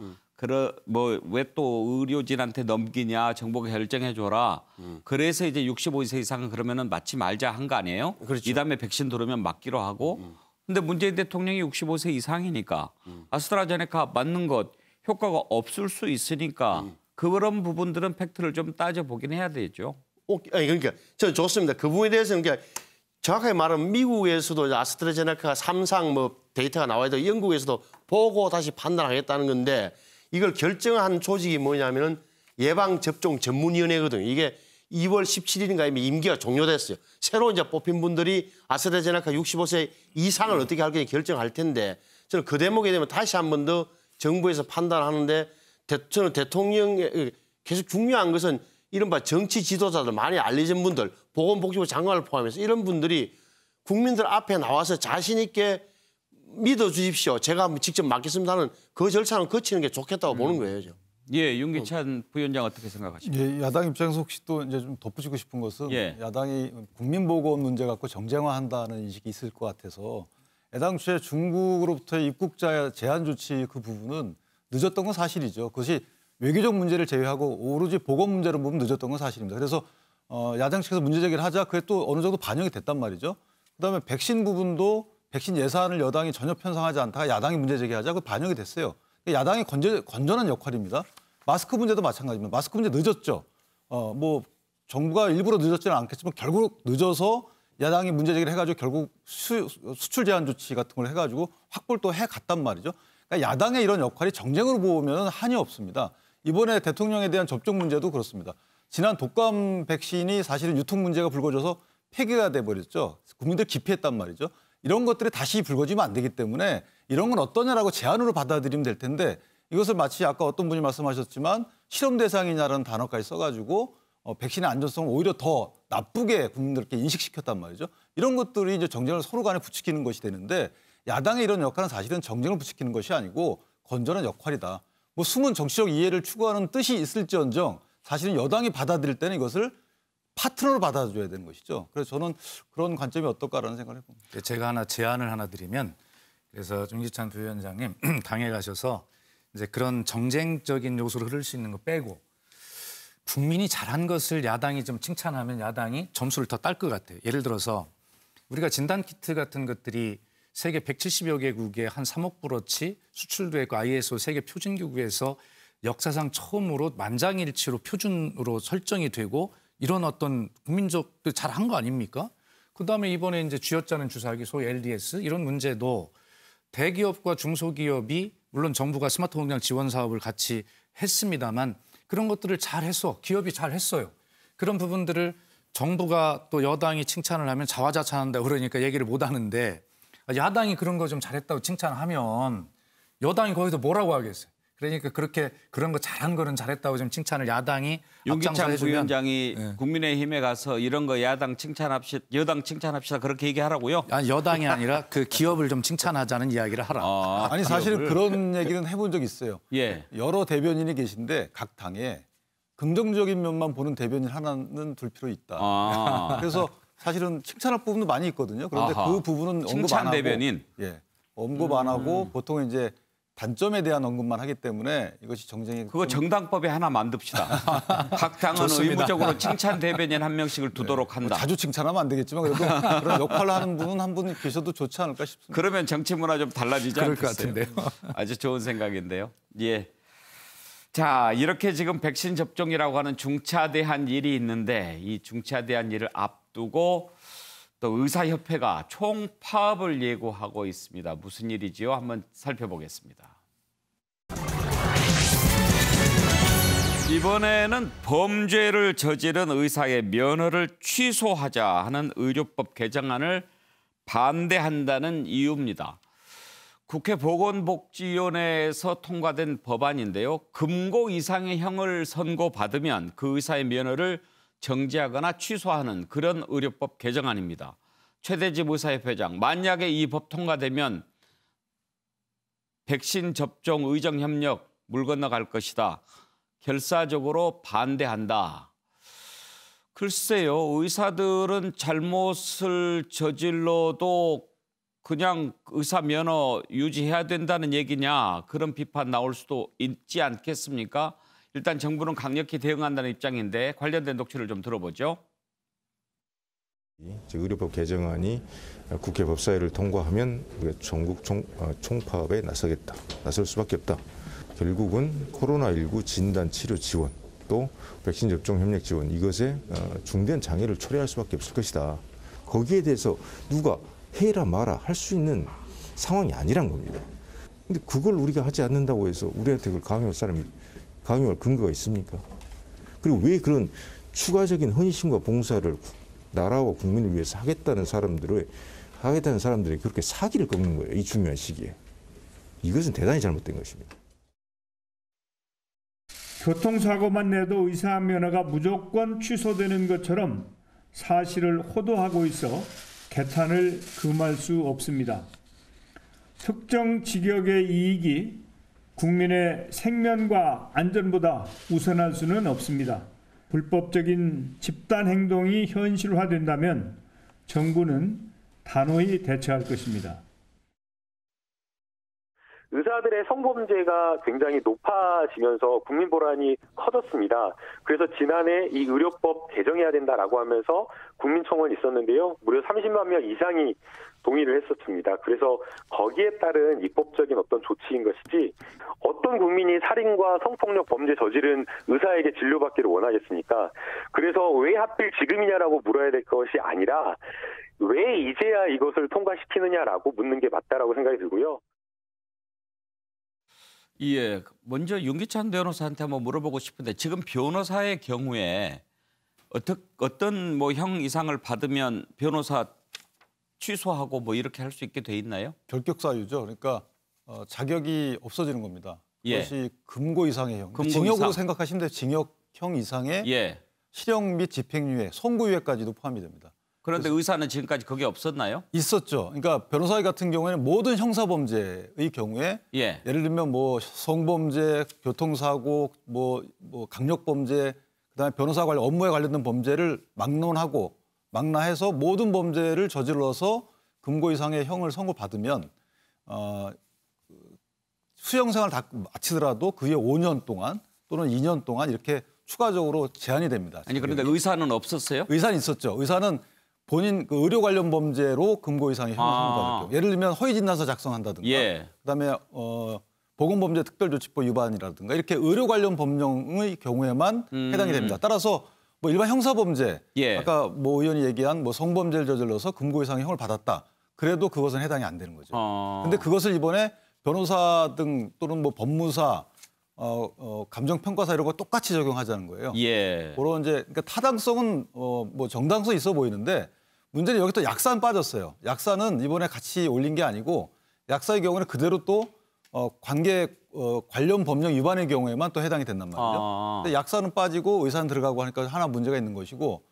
왜 또 의료진한테 넘기냐 정부가 결정해 줘라. 그래서 이제 65세 이상은 그러면은 맞지 말자 한 거 아니에요? 그렇죠. 이다음에 백신 들어오면 맞기로 하고. 근데 문재인 대통령이 65세 이상이니까 아스트라제네카 맞는 것 효과가 없을 수 있으니까 그런 부분들은 팩트를 좀 따져보긴 해야 되죠. 아니 그러니까 저 좋습니다. 그 부분에 대해서는 그러니까 정확하게 말하면 미국에서도 아스트라제네카 3상 뭐 데이터가 나와야 되고 영국에서도 보고 다시 판단하겠다는 건데 이걸 결정한 조직이 뭐냐면은 예방접종 전문위원회거든요. 이게 2월 17일인가 이미 임기가 종료됐어요. 새로 이제 뽑힌 분들이 아스트라제네카 65세 이상을 어떻게 할 건지 결정할 텐데 저는 그 대목에 대면 다시 한 번 더 정부에서 판단하는데 저는 대통령의 계속 중요한 것은 이른바 정치 지도자들 많이 알려진 분들 보건복지부 장관을 포함해서 이런 분들이 국민들 앞에 나와서 자신 있게 믿어주십시오. 제가 직접 맡겠습니다 하는 그 절차는 거치는 게 좋겠다고 보는 거예요. 저. 예, 윤기찬 부위원장 어떻게 생각하십니까? 예, 야당 입장에서 혹시 또 이제 좀 덧붙이고 싶은 것은 야당이 국민보건 문제 갖고 정쟁화한다는 인식이 있을 것 같아서 애당초에 중국으로부터의 입국자 제한 조치 그 부분은 늦었던 건 사실이죠. 그것이 외교적 문제를 제외하고 오로지 보건 문제로 보면 늦었던 건 사실입니다. 그래서 야당 측에서 문제 제기를 하자 그게 또 어느 정도 반영이 됐단 말이죠. 그다음에 백신 부분도 백신 예산을 여당이 전혀 편성하지 않다가 야당이 문제 제기하자 그 반영이 됐어요. 야당이 건전한 역할입니다. 마스크 문제도 마찬가지입니다. 마스크 문제 늦었죠. 뭐 정부가 일부러 늦었지는 않겠지만 결국 늦어서 야당이 문제 제기를 해가지고 결국 수출 제한 조치 같은 걸 해가지고 확보를 또 해갔단 말이죠. 그러니까 야당의 이런 역할이 정쟁으로 보면 한이 없습니다. 이번에 대통령에 대한 접종 문제도 그렇습니다. 지난 독감 백신이 사실은 유통 문제가 불거져서 폐기가 돼버렸죠. 국민들 기피했단 말이죠. 이런 것들이 다시 불거지면 안 되기 때문에 이런 건 어떠냐라고 제안으로 받아들이면 될 텐데 이것을 마치 아까 어떤 분이 말씀하셨지만 실험 대상이냐라는 단어까지 써가지고 백신의 안전성을 오히려 더 나쁘게 국민들께 인식시켰단 말이죠. 이런 것들이 이제 정쟁을 서로 간에 부추기는 것이 되는데 야당의 이런 역할은 사실은 정쟁을 부추기는 것이 아니고 건전한 역할이다. 뭐 숨은 정치적 이해를 추구하는 뜻이 있을지언정 사실은 여당이 받아들일 때는 이것을 파트너로 받아줘야 되는 것이죠. 그래서 저는 그런 관점이 어떨까라는 생각을 해봅니다. 제가 제안을 하나 드리면 그래서 윤기찬 부위원장님 당에 가셔서 이제 그런 정쟁적인 요소로 흐를 수 있는 거 빼고 국민이 잘한 것을 야당이 좀 칭찬하면 야당이 점수를 더 딸 것 같아요. 예를 들어서 우리가 진단키트 같은 것들이 세계 170여 개국에 한 3억 불어치 수출도 했고 ISO 세계 표준기구에서 역사상 처음으로 만장일치로 표준으로 설정이 되고 이런 어떤 국민적 잘한 거 아닙니까? 그다음에 이번에 이제 쥐어짜는 주사기 소위 LDS 이런 문제도 대기업과 중소기업이 물론 정부가 스마트 공장 지원 사업을 같이 했습니다만 그런 것들을 잘해서 기업이 잘했어요. 그런 부분들을 정부가 또 여당이 칭찬을 하면 자화자찬한다고 그러니까 얘기를 못 하는데 야당이 그런 거 좀 잘했다고 칭찬하면 여당이 거기서 뭐라고 하겠어요. 그러니까 그렇게 그런 거 잘한 거는 잘했다고 좀 칭찬을 야당이 윤기찬 부위원장이 국민의힘에 가서 이런 거 여당 칭찬합시다 그렇게 얘기하라고요? 아니 여당이 아니라 그 기업을 좀 칭찬하자는 이야기를 하라. 아니 사실은 그런 얘기는 해본 적이 있어요. 예. 여러 대변인이 계신데 각 당에 긍정적인 면만 보는 대변인 하나는 둘 필요 있다. 그래서 사실은 칭찬할 부분도 많이 있거든요. 그런데 그 부분은 언급 안 하고 대변인. 언급 안 하고 보통 이제 단점에 대한 언급만 하기 때문에 이것이 정쟁이 그거 정당법에 하나 만듭시다. 각 당은 의무적으로 칭찬 대변인 한 명씩을 두도록 한다. 자주 칭찬하면 안 되겠지만 그래도 그런 역할을 하는 분은 한 분 계셔도 좋지 않을까 싶습니다. 그러면 정치 문화 좀 달라지지 그럴 것 않겠어요? 같은데요. 아주 좋은 생각인데요. 예. 자, 이렇게 지금 백신 접종이라고 하는 중차대한 일이 있는데 이 중차대한 일을 앞두고 또 의사협회가 총파업을 예고하고 있습니다. 무슨 일이지요? 한번 살펴보겠습니다. 이번에는 범죄를 저지른 의사의 면허를 취소하자 하는 의료법 개정안을 반대한다는 이유입니다. 국회 보건복지위원회에서 통과된 법안인데요. 금고 이상의 형을 선고받으면 그 의사의 면허를 정지하거나 취소하는 그런 의료법 개정안입니다. 최대집 의사협회장, 만약에 이 법 통과되면 백신 접종 의정 협력 물 건너갈 것이다. 결사적으로 반대한다. 글쎄요, 의사들은 잘못을 저질러도 그냥 의사 면허 유지해야 된다는 얘기냐, 그런 비판 나올 수도 있지 않겠습니까? 일단 정부는 강력히 대응한다는 입장인데 관련된 녹취를 좀 들어보죠. 의료법 개정안이 국회 법사위를 통과하면 우리가 전국 총파업에 나설 수밖에 없다. 결국은 코로나19 진단 치료 지원 또 백신 접종 협력 지원 이것에 중대한 장애를 초래할 수밖에 없을 것이다. 거기에 대해서 누가 해라 마라 할 수 있는 상황이 아니란 겁니다. 근데 그걸 우리가 하지 않는다고 해서 우리한테 그걸 강요할 근거가 있습니까? 그리고 왜 그런 추가적인 헌신과 봉사를 나라와 국민을 위해서 하겠다는 사람들이 그렇게 사기를 꺾는 거예요. 이 중요한 시기에. 이것은 대단히 잘못된 것입니다. 교통사고만 내도 의사 면허가 무조건 취소되는 것처럼 사실을 호도하고 있어 개탄을 금할 수 없습니다. 특정 직역의 이익이 국민의 생명과 안전보다 우선할 수는 없습니다. 불법적인 집단 행동이 현실화된다면 정부는 단호히 대처할 것입니다. 의사들의 성범죄가 굉장히 높아지면서 국민 보란이 커졌습니다. 그래서 지난해 이 의료법 개정해야 된다라고 하면서 국민청원이 있었는데요. 무려 30만 명 이상이 동의를 했었습니다. 그래서 거기에 따른 입법적인 어떤 조치인 것이지 어떤 국민이 살인과 성폭력 범죄 저지른 의사에게 진료받기를 원하겠습니까? 그래서 왜 하필 지금이냐라고 물어야 될 것이 아니라 왜 이제야 이것을 통과시키느냐라고 묻는 게 맞다라고 생각이 들고요. 예, 먼저 윤기찬 변호사한테 한번 물어보고 싶은데 지금 변호사의 경우에 어떤 뭐 형 이상을 받으면 변호사 취소하고 뭐 이렇게 할 수 있게 돼 있나요? 결격 사유죠. 그러니까 자격이 없어지는 겁니다. 예. 그것이 금고 이상의 형. 금고 징역으로 이상. 생각하시면 돼요. 징역형 이상의 예. 실형 및 집행유예, 선고유예까지도 포함이 됩니다. 그런데 의사는 지금까지 그게 없었나요? 있었죠. 그러니까 변호사 같은 경우에는 모든 형사범죄의 경우에 예. 예를 들면 뭐 성범죄, 교통사고, 뭐 강력범죄, 그다음에 변호사 관련 업무에 관련된 범죄를 망라해서 모든 범죄를 저질러서 금고 이상의 형을 선고받으면 수형생활을 다 마치더라도 그에 5년 동안 또는 2년 동안 이렇게 추가적으로 제한이 됩니다. 아니 그런데 의사는 없었어요? 의사는 있었죠. 의사는 본인 그 의료 관련 범죄로 금고 이상의 형을 선고받을 경우. 예를 들면 허위 진단서 작성한다든가, 예. 그다음에 보건범죄 특별조치법 위반이라든가 이렇게 의료 관련 법령의 경우에만 해당이 됩니다. 따라서 뭐 일반 형사범죄, 예. 아까 뭐 의원이 얘기한 뭐 성범죄를 저질러서 금고 이상의 형을 받았다. 그래도 그것은 해당이 안 되는 거죠. 근데 그것을 이번에 변호사 등 또는 뭐 법무사, 감정평가사 이런 거 똑같이 적용하자는 거예요. 예. 그런 이제 그러니까 타당성은 뭐 정당성 있어 보이는데 문제는 여기 또 약사는 빠졌어요. 약사는 이번에 같이 올린 게 아니고 약사의 경우는 그대로 또 관련 법령 위반의 경우에만 또 해당이 된단 말이죠. 근데 약사는 빠지고 의사는 들어가고 하니까 하나 문제가 있는 것이고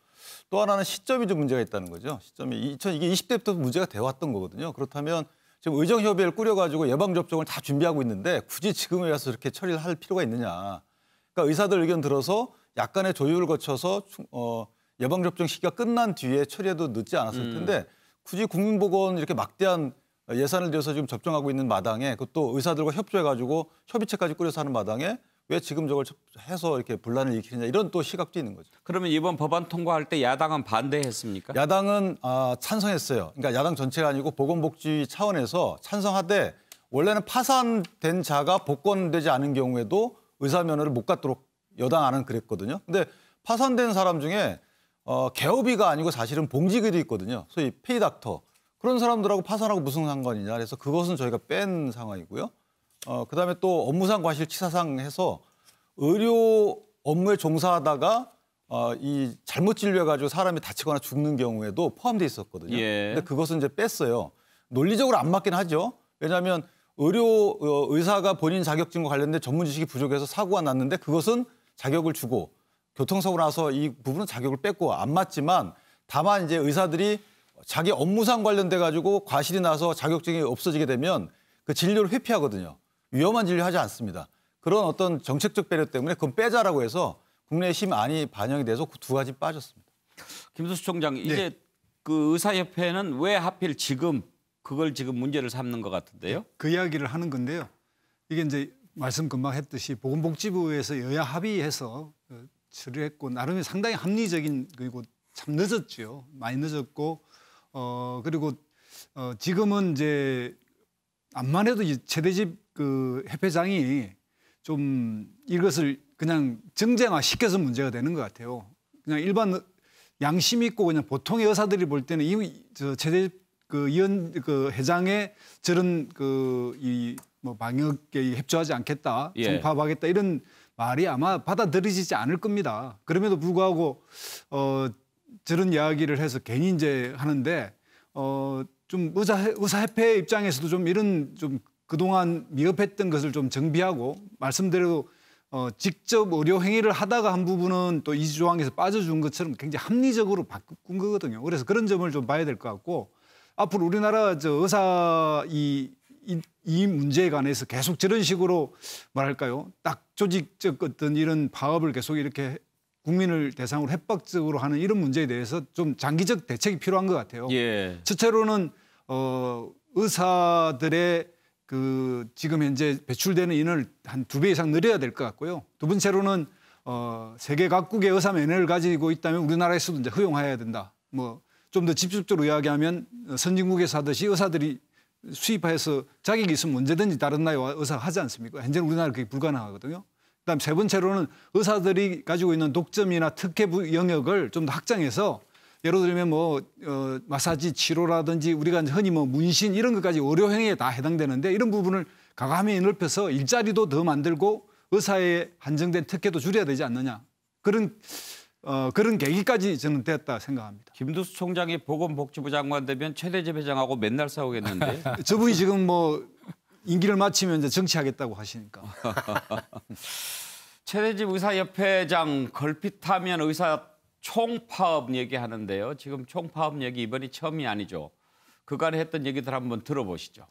또 하나는 시점이 좀 문제가 있다는 거죠. 시점이 이게 20대부터 문제가 돼 왔던 거거든요. 그렇다면 지금 의정협의회를 꾸려가지고 예방접종을 다 준비하고 있는데 굳이 지금에 와서 이렇게 처리를 할 필요가 있느냐. 그러니까 의사들 의견 들어서 약간의 조율을 거쳐서 예방접종 시기가 끝난 뒤에 처리해도 늦지 않았을 텐데 굳이 국민보건 이렇게 막대한 예산을 들여서 지금 접종하고 있는 마당에 그것도 의사들과 협조해가지고 협의체까지 꾸려서 하는 마당에 왜 지금 저걸 해서 이렇게 분란을 일으키느냐 이런 또 시각도 있는 거죠. 그러면 이번 법안 통과할 때 야당은 반대했습니까? 야당은 찬성했어요. 그러니까 야당 전체가 아니고 보건복지 차원에서 찬성하되 원래는 파산된 자가 복권되지 않은 경우에도 의사 면허를 못 갖도록 여당 안은 그랬거든요. 근데 파산된 사람 중에 개업이가 아니고 사실은 봉직의도 있거든요. 소위 페이닥터. 그런 사람들하고 파산하고 무슨 상관이냐. 그래서 그것은 저희가 뺀 상황이고요. 그다음에 또 업무상 과실치사상 해서 의료 업무에 종사하다가 이 잘못 진료해가지고 사람이 다치거나 죽는 경우에도 포함돼 있었거든요. 예. 근데 그것은 이제 뺐어요. 논리적으로 안 맞긴 하죠. 왜냐하면 의사가 본인 자격증과 관련된 전문 지식이 부족해서 사고가 났는데 그것은 자격을 주고 교통사고 나서 이 부분은 자격을 뺐고 안 맞지만 다만 이제 의사들이 자기 업무상 관련돼 가지고 과실이 나서 자격증이 없어지게 되면 그 진료를 회피하거든요. 위험한 진료 하지 않습니다. 그런 어떤 정책적 배려 때문에 그건 빼자라고 해서 국내심 안이 반영이 돼서 그 두 가지 빠졌습니다. 김두수 총장, 이제 그 의사협회는 왜 하필 지금 그걸 지금 문제를 삼는 것 같은데요? 그 이야기를 하는 건데요. 이게 이제 말씀 금방 했듯이 보건복지부에서 여야 합의해서 처리했고 나름의 상당히 합리적인 그리고 참 늦었죠. 많이 늦었고 그리고 지금은 이제 암만 해도 최대집 그 협회장이 좀 이것을 그냥 정쟁화 시켜서 문제가 되는 것 같아요. 그냥 일반 양심 있고 그냥 보통의 의사들이 볼 때는 이 최대집 그 회장의 저런 이 뭐 방역에 협조하지 않겠다, 총파업하겠다 이런 말이 아마 받아들여지지 않을 겁니다. 그럼에도 불구하고 저런 이야기를 해서 괜히 이제 하는데 좀 의사협회 입장에서도 좀 이런 좀 그동안 미흡했던 것을 좀 정비하고 말씀대로 직접 의료 행위를 하다가 한 부분은 또 이 조항에서 빠져준 것처럼 굉장히 합리적으로 바꾼 거거든요. 그래서 그런 점을 좀 봐야 될 것 같고 앞으로 우리나라 의사 이 문제에 관해서 계속 저런 식으로 뭐랄까요? 딱 조직적 어떤 이런 파업을 계속 이렇게 국민을 대상으로 협박적으로 하는 이런 문제에 대해서 좀 장기적 대책이 필요한 것 같아요. 예. 첫째로는 의사들의 그 지금 현재 배출되는 인원을 한 2배 이상 늘려야 될 것 같고요. 두 번째로는 세계 각국의 의사 면허를 가지고 있다면 우리나라에서도 이제 허용해야 된다. 뭐 좀 더 직접적으로 이야기하면 선진국에서 하듯이 의사들이 수입해서 자격이 있으면 언제든지 다른 나라에 의사가 하지 않습니까? 현재는 우리나라는 그게 불가능하거든요. 그다음 세 번째로는 의사들이 가지고 있는 독점이나 특혜 영역을 좀 더 확장해서 예를 들면 뭐 마사지 치료라든지 우리가 흔히 뭐 문신 이런 것까지 의료 행위에 다 해당되는데 이런 부분을 과감히 넓혀서 일자리도 더 만들고 의사의 한정된 특혜도 줄여야 되지 않느냐. 그런 계기까지 저는 됐다 생각합니다. 김두수 총장이 보건복지부 장관 되면 최대집 회장하고 맨날 싸우겠는데. 저분이 지금 뭐 임기를 마치면 이제 정치하겠다고 하시니까. 최대집 의사협회장 걸핏하면 의사 총파업 얘기하는데요. 지금 총파업 얘기 이번이 처음이 아니죠. 그간에 했던 얘기들 한번 들어보시죠.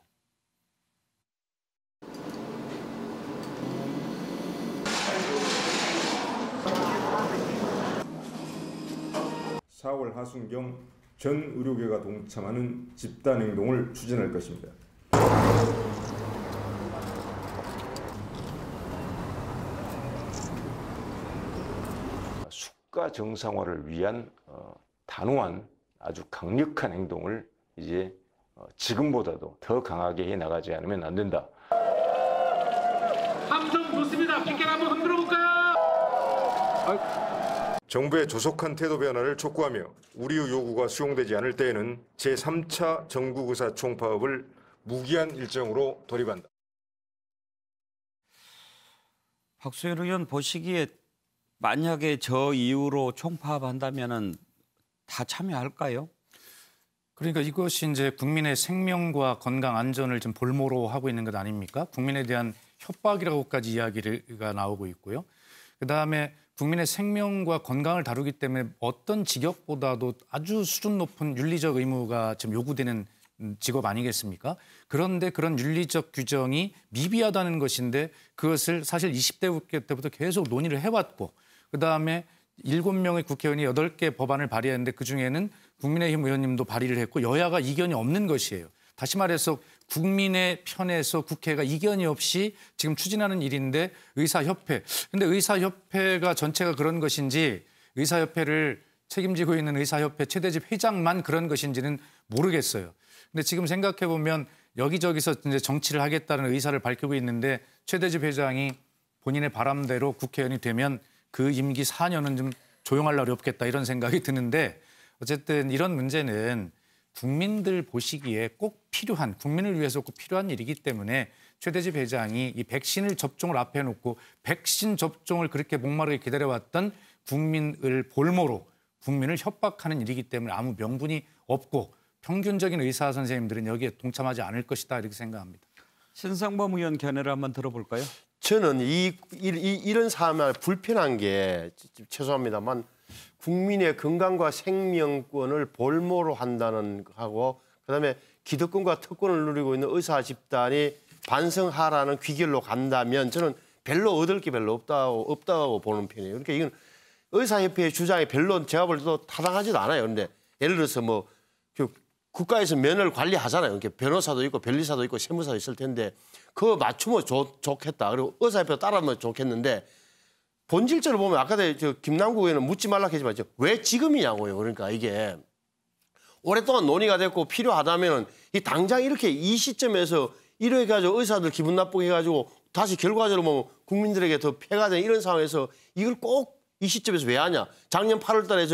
4월 하순경 전 의료계가 동참하는 집단행동을 추진할 것입니다. 수가 정상화를 위한 단호한 아주 강력한 행동을 이제 지금보다도 더 강하게 해나가지 않으면 안 된다. 함성 좋습니다. 피켓 한번 흔들어 볼까요? 정부의 조속한 태도 변화를 촉구하며 우리의 요구가 수용되지 않을 때에는 제3차 전국의사 총파업을 무기한 일정으로 돌입한다. 박수현 의원 보시기에 만약에 저 이후로 총파업한다면은 다 참여할까요? 그러니까 이것이 이제 국민의 생명과 건강 안전을 좀 볼모로 하고 있는 것 아닙니까? 국민에 대한 협박이라고까지 이야기가 나오고 있고요. 그다음에 국민의 생명과 건강을 다루기 때문에 어떤 직업보다도 아주 수준 높은 윤리적 의무가 지금 요구되는 직업 아니겠습니까? 그런데 그런 윤리적 규정이 미비하다는 것인데 그것을 사실 20대 때부터 계속 논의를 해왔고 그다음에 7명의 국회의원이 8개 법안을 발의했는데 그중에는 국민의힘 의원님도 발의를 했고 여야가 이견이 없는 것이에요. 다시 말해서 국민의 편에서 국회가 이견이 없이 지금 추진하는 일인데 의사협회. 근데 의사협회가 전체가 그런 것인지 의사협회를 책임지고 있는 의사협회 최대집 회장만 그런 것인지는 모르겠어요. 근데 지금 생각해 보면 여기저기서 이제 정치를 하겠다는 의사를 밝히고 있는데 최대집 회장이 본인의 바람대로 국회의원이 되면 그 임기 4년은 좀 조용할 날이 없겠다 이런 생각이 드는데 어쨌든 이런 문제는 국민들 보시기에 꼭 필요한, 국민을 위해서 꼭 필요한 일이기 때문에 최대집 회장이 이 백신을 접종을 앞에 놓고 백신 접종을 그렇게 목마르게 기다려왔던 국민을 볼모로 국민을 협박하는 일이기 때문에 아무 명분이 없고 평균적인 의사 선생님들은 여기에 동참하지 않을 것이다 이렇게 생각합니다. 신상범 의원 견해를 한번 들어볼까요? 저는 이런 상황이 불편한 게 죄송합니다만 국민의 건강과 생명권을 볼모로 한다는 거하고 그다음에 기득권과 특권을 누리고 있는 의사 집단이 반성하라는 귀결로 간다면 저는 별로 얻을 게 별로 없다고 보는 편이에요. 그러니까 이건 의사협회의 주장이 별로 제가 볼 때도 타당하지도 않아요. 그런데 예를 들어서 뭐 국가에서 면을 관리하잖아요. 이렇게 변호사도 있고 변리사도 있고 세무사도 있을 텐데 그거 맞추면 좋겠다. 그리고 의사협회 따라하면 좋겠는데 본질적으로 보면 아까 김남국 의원은 묻지 말라 했지만 왜 지금이냐고요. 그러니까 이게 오랫동안 논의가 됐고 필요하다면 이 당장 이렇게 이 시점에서 이렇게 해가지고 의사들 기분 나쁘게 해가지고 다시 결과적으로 뭐 국민들에게 더 폐가 되는 이런 상황에서 이걸 꼭 이 시점에서 왜 하냐. 작년 8월 달에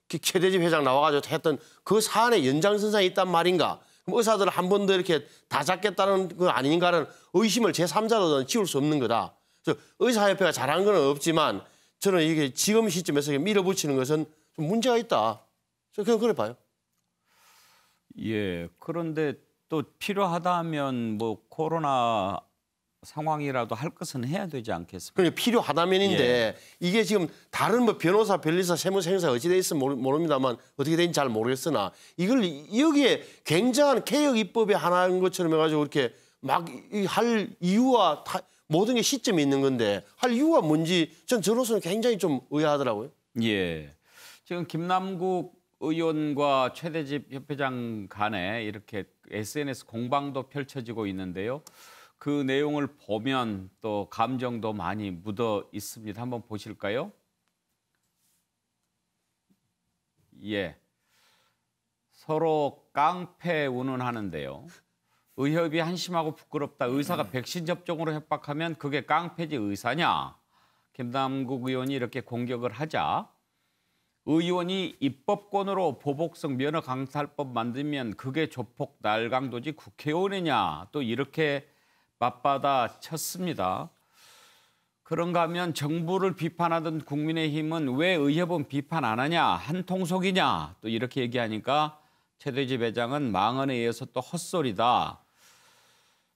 최대집 회장 나와가지고 했던 그 사안의 연장선상이 있단 말인가. 그럼 의사들을 한 번 더 이렇게 다 잡겠다는 거 아닌가는 의심을 제3자로는 지울 수 없는 거다. 의사협회가 잘한 건 없지만 저는 이게 지금 시점에서 밀어붙이는 것은 좀 문제가 있다. 저는 그래 봐요. 예. 그런데 또 필요하다면 뭐 코로나 상황이라도 할 것은 해야 되지 않겠습니까? 그러니까 필요하다면인데 이게 지금 다른 뭐 변호사, 변리사, 세무사, 행사 어찌 돼 있으면 모릅니다만 어떻게 되는지 잘 모르겠으나 이걸 여기에 굉장한 개혁 입법의 하나인 것처럼 해가지고 이렇게 막 할 이유와 모든 게 시점이 있는 건데 할 이유가 뭔지 전 저로서는 굉장히 좀 의아하더라고요. 예. 지금 김남국 의원과 최대집 협회장 간에 이렇게 SNS 공방도 펼쳐지고 있는데요. 그 내용을 보면 또 감정도 많이 묻어 있습니다. 한번 보실까요? 예. 서로 깡패 운운하는데요. 의협이 한심하고 부끄럽다. 의사가 백신 접종으로 협박하면 그게 깡패지 의사냐? 김남국 의원이 이렇게 공격을 하자 의원이 입법권으로 보복성 면허 강탈법 만들면 그게 조폭 날강도지 국회의원이냐? 또 이렇게 맞받아 쳤습니다. 그런가 하면 정부를 비판하던 국민의힘은 왜 의협은 비판 안 하냐? 한통속이냐? 또 이렇게 얘기하니까 최대집 회장은 망언에 의해서 또 헛소리다.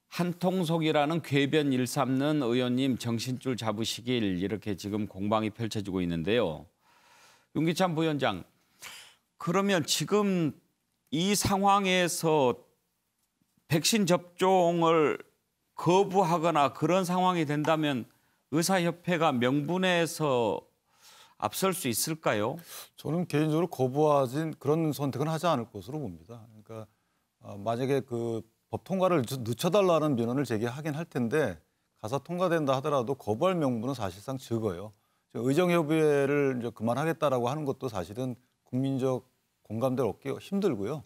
한통속이라는 궤변 일삼는 의원님 정신줄 잡으시길 이렇게 지금 공방이 펼쳐지고 있는데요. 윤기찬 부위원장, 그러면 지금 이 상황에서 백신 접종을 거부하거나 그런 상황이 된다면 의사협회가 명분에서 앞설 수 있을까요? 저는 개인적으로 거부하진 그런 선택은 하지 않을 것으로 봅니다. 그러니까 만약에 그 법 통과를 늦춰달라는 민원을 제기하긴 할 텐데 가서 통과된다 하더라도 거부할 명분은 사실상 적어요. 의정협의회를 이제 그만하겠다라고 하는 것도 사실은 국민적 공감대를 얻기 힘들고요.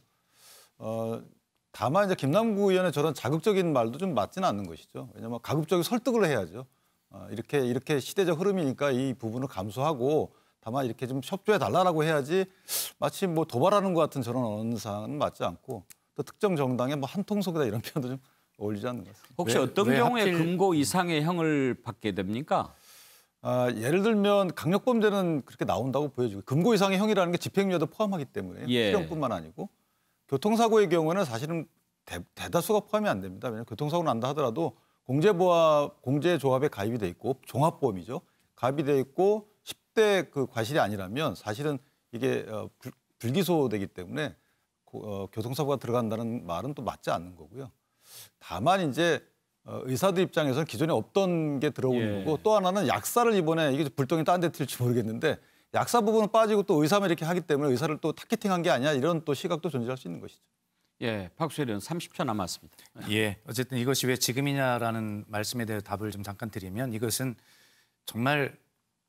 다만 이제 김남국 의원의 저런 자극적인 말도 좀 맞지는 않는 것이죠. 왜냐하면 가급적이 설득을 해야죠. 이렇게 시대적 흐름이니까 이 부분을 감수하고 다만 이렇게 좀 협조해 달라고 해야지 마치 뭐 도발하는 것 같은 저런 언사는 맞지 않고 또 특정 정당의 뭐 한통속이다 이런 표현도 좀 어울리지 않는 것 같습니다. 혹시 어떤 경우에 금고 이상의 형을 받게 됩니까? 예를 들면 강력범죄는 그렇게 나온다고 보여지고 금고 이상의 형이라는 게 집행유예도 포함하기 때문에 실형뿐만 아니고 교통사고의 경우는 사실은 대다수가 포함이 안 됩니다. 왜냐하면 교통사고 난다 하더라도 공제조합에 가입이 돼 있고 종합보험이죠. 가입이 돼 있고 10대 그 과실이 아니라면 사실은 이게 불기소되기 때문에 교통사고가 들어간다는 말은 또 맞지 않는 거고요. 다만 이제 의사들 입장에서는 기존에 없던 게 들어오는 거고 또 하나는 약사를 이번에 이게 불똥이 딴 데 튈지 모르겠는데 약사 부분은 빠지고 또 의사만 이렇게 하기 때문에 의사를 또 타겟팅한 게 아니야 이런 또 시각도 존재할 수 있는 것이죠. 예, 박수일 의원 30초 남았습니다. 예, 어쨌든 이것이 왜 지금이냐라는 말씀에 대해 답을 좀 잠깐 드리면 이것은 정말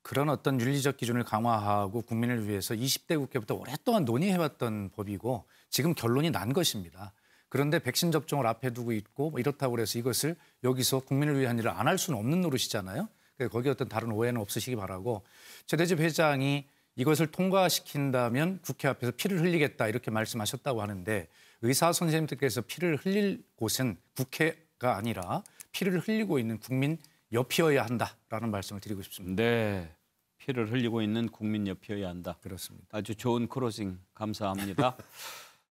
그런 어떤 윤리적 기준을 강화하고 국민을 위해서 20대 국회부터 오랫동안 논의해왔던 법이고 지금 결론이 난 것입니다. 그런데 백신 접종을 앞에 두고 있고 뭐 이렇다고 해서 이것을 여기서 국민을 위한 일을 안 할 수는 없는 노릇이잖아요. 거기에 어떤 다른 오해는 없으시기 바라고 최대집 회장이 이것을 통과시킨다면 국회 앞에서 피를 흘리겠다 이렇게 말씀하셨다고 하는데 의사 선생님들께서 피를 흘릴 곳은 국회가 아니라 피를 흘리고 있는 국민 옆이어야 한다라는 말씀을 드리고 싶습니다. 네, 피를 흘리고 있는 국민 옆이어야 한다. 그렇습니다. 아주 좋은 크로징 감사합니다.